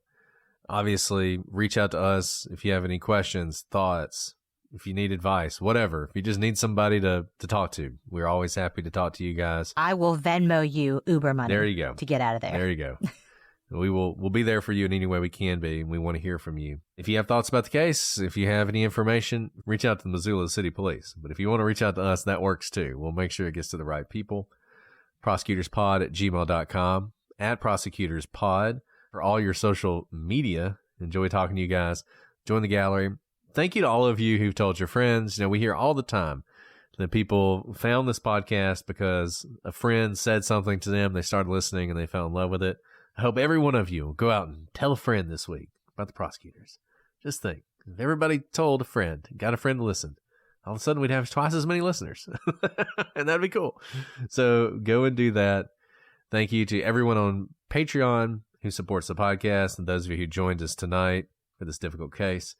Obviously, reach out to us if you have any questions, thoughts, if you need advice, whatever. If you just need somebody to talk to, we're always happy to talk to you guys. I will Venmo you Uber money. There you go. To get out of there. There you go. We'll be there for you in any way we can be, and we want to hear from you. If you have thoughts about the case, if you have any information, reach out to the Missoula City Police. But if you want to reach out to us, that works too. We'll make sure it gets to the right people. prosecutorspod@gmail.com, @prosecutorspod for all your social media. Enjoy talking to you guys. Join the gallery. Thank you to all of you who've told your friends. You know, we hear all the time that people found this podcast because a friend said something to them. They started listening and they fell in love with it. I hope every one of you will go out and tell a friend this week about the prosecutors. Just think, if everybody told a friend, got a friend to listen, all of a sudden we'd have twice as many listeners. And that'd be cool. So go and do that. Thank you to everyone on Patreon who supports the podcast and those of you who joined us tonight for this difficult case.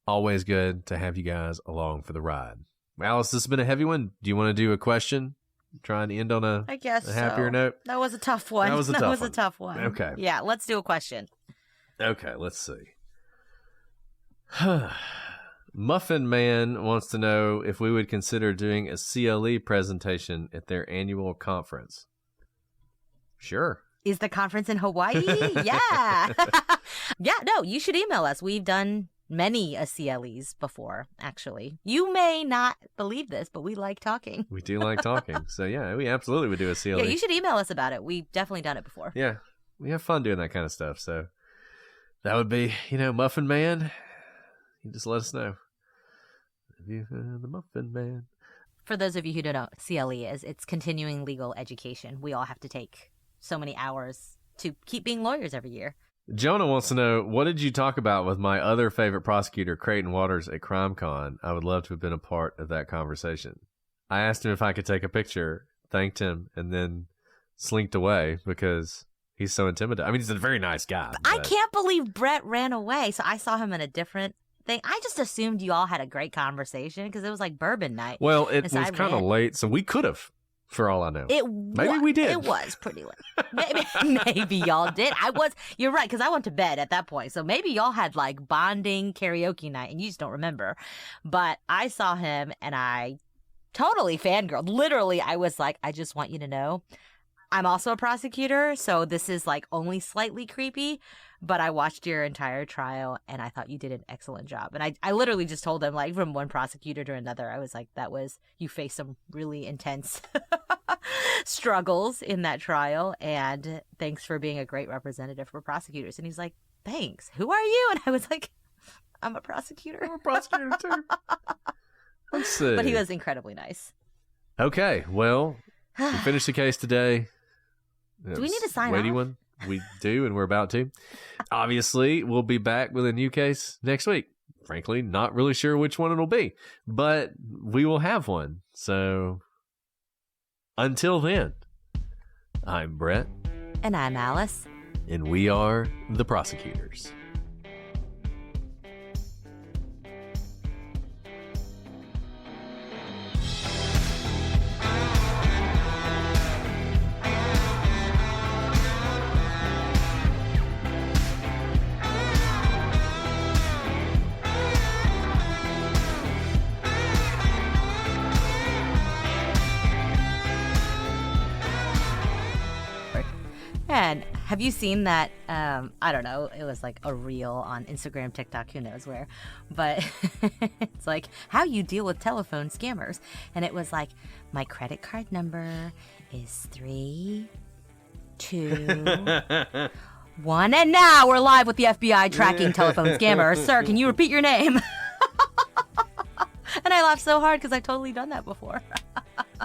Always good to have you guys along for the ride. Alice, this has been a heavy one. Do you want to do a question? Trying to end on a happier note? That was a tough one. That was a tough one. Okay. Yeah, let's do a question. Okay, let's see. Muffin Man wants to know if we would consider doing a CLE presentation at their annual conference. Sure. Is the conference in Hawaii? Yeah. Yeah, no, you should email us. We've done many CLEs before, actually. You may not believe this, but we like talking. We do like talking. So, yeah, we absolutely would do a CLE. Yeah, you should email us about it. We've definitely done it before. Yeah, we have fun doing that kind of stuff. So that would be, Muffin Man. You just let us know. The Muffin Man. For those of you who don't know what CLE is, it's continuing legal education. We all have to take so many hours to keep being lawyers every year. Jonah wants to know, what did you talk about with my other favorite prosecutor, Creighton Waters, at CrimeCon? I would love to have been a part of that conversation. I asked him if I could take a picture, thanked him, and then slinked away because he's so intimidating. I mean, he's a very nice guy. But I can't believe Brett ran away. So I saw him in a different thing. I just assumed you all had a great conversation because it was like bourbon night. Well, it was kind of late, so we could have. For all I know. Maybe we did. It was pretty late. Maybe y'all did. You're right, because I went to bed at that point. So maybe y'all had like bonding karaoke night and you just don't remember. But I saw him and I totally fangirled. Literally, I was like, I just want you to know I'm also a prosecutor. So this is like only slightly creepy. But I watched your entire trial and I thought you did an excellent job. And I literally just told him, like, from one prosecutor to another, I was like, you faced some really intense struggles in that trial. And thanks for being a great representative for prosecutors. And he's like, thanks. Who are you? And I was like, I'm a prosecutor. I'm a prosecutor too. Let's see. But he was incredibly nice. Okay. Well, we finished the case today. Do we need to sign weighty off? One. We do, and we're about to. Obviously, we'll be back with a new case next week. Frankly, not really sure which one it'll be, but we will have one. So until then, I'm Brett. And I'm Alice. And we are the prosecutors. And have you seen that? I don't know. It was like a reel on Instagram, TikTok, who knows where. But it's like how you deal with telephone scammers. And it was like, my credit card number is 3, 2, 1. And now we're live with the FBI tracking telephone scammer. Sir, can you repeat your name? And I laughed so hard because I've totally done that before.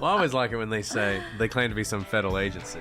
Well, I always like it when they say they claim to be some federal agency.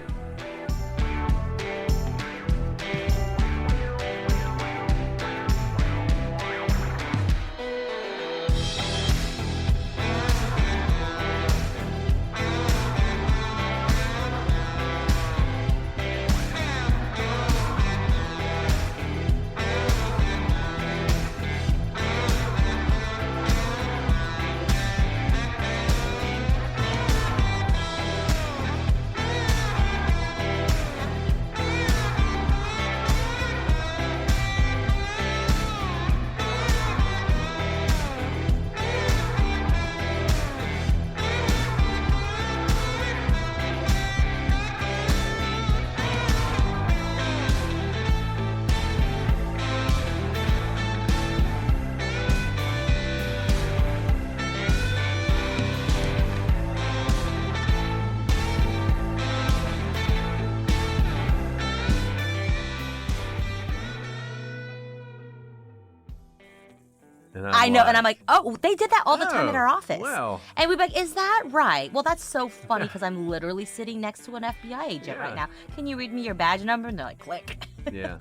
I know, and I'm like, oh, they did that all the time at our office. Wow. And we'd be like, is that right? Well, that's so funny because I'm literally sitting next to an FBI agent right now. Can you read me your badge number? And they're like, click. Yeah.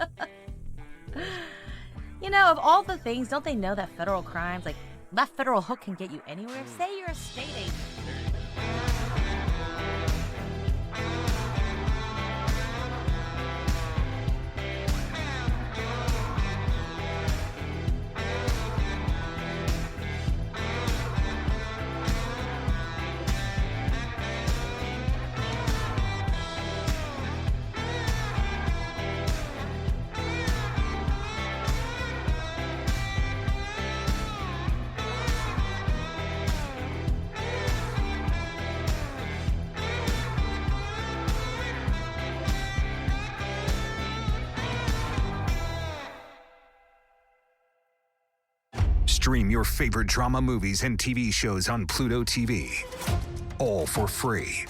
You know, of all the things, don't they know that federal crimes, like that federal hook can get you anywhere? Say you're a state agent. Stream your favorite drama movies and TV shows on Pluto TV. All for free.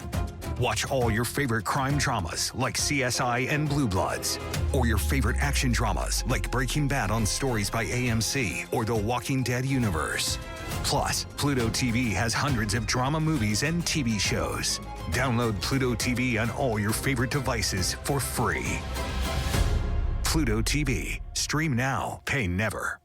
Watch all your favorite crime dramas like CSI and Blue Bloods. Or your favorite action dramas like Breaking Bad on Stories by AMC or The Walking Dead universe. Plus, Pluto TV has hundreds of drama movies and TV shows. Download Pluto TV on all your favorite devices for free. Pluto TV. Stream now, pay never.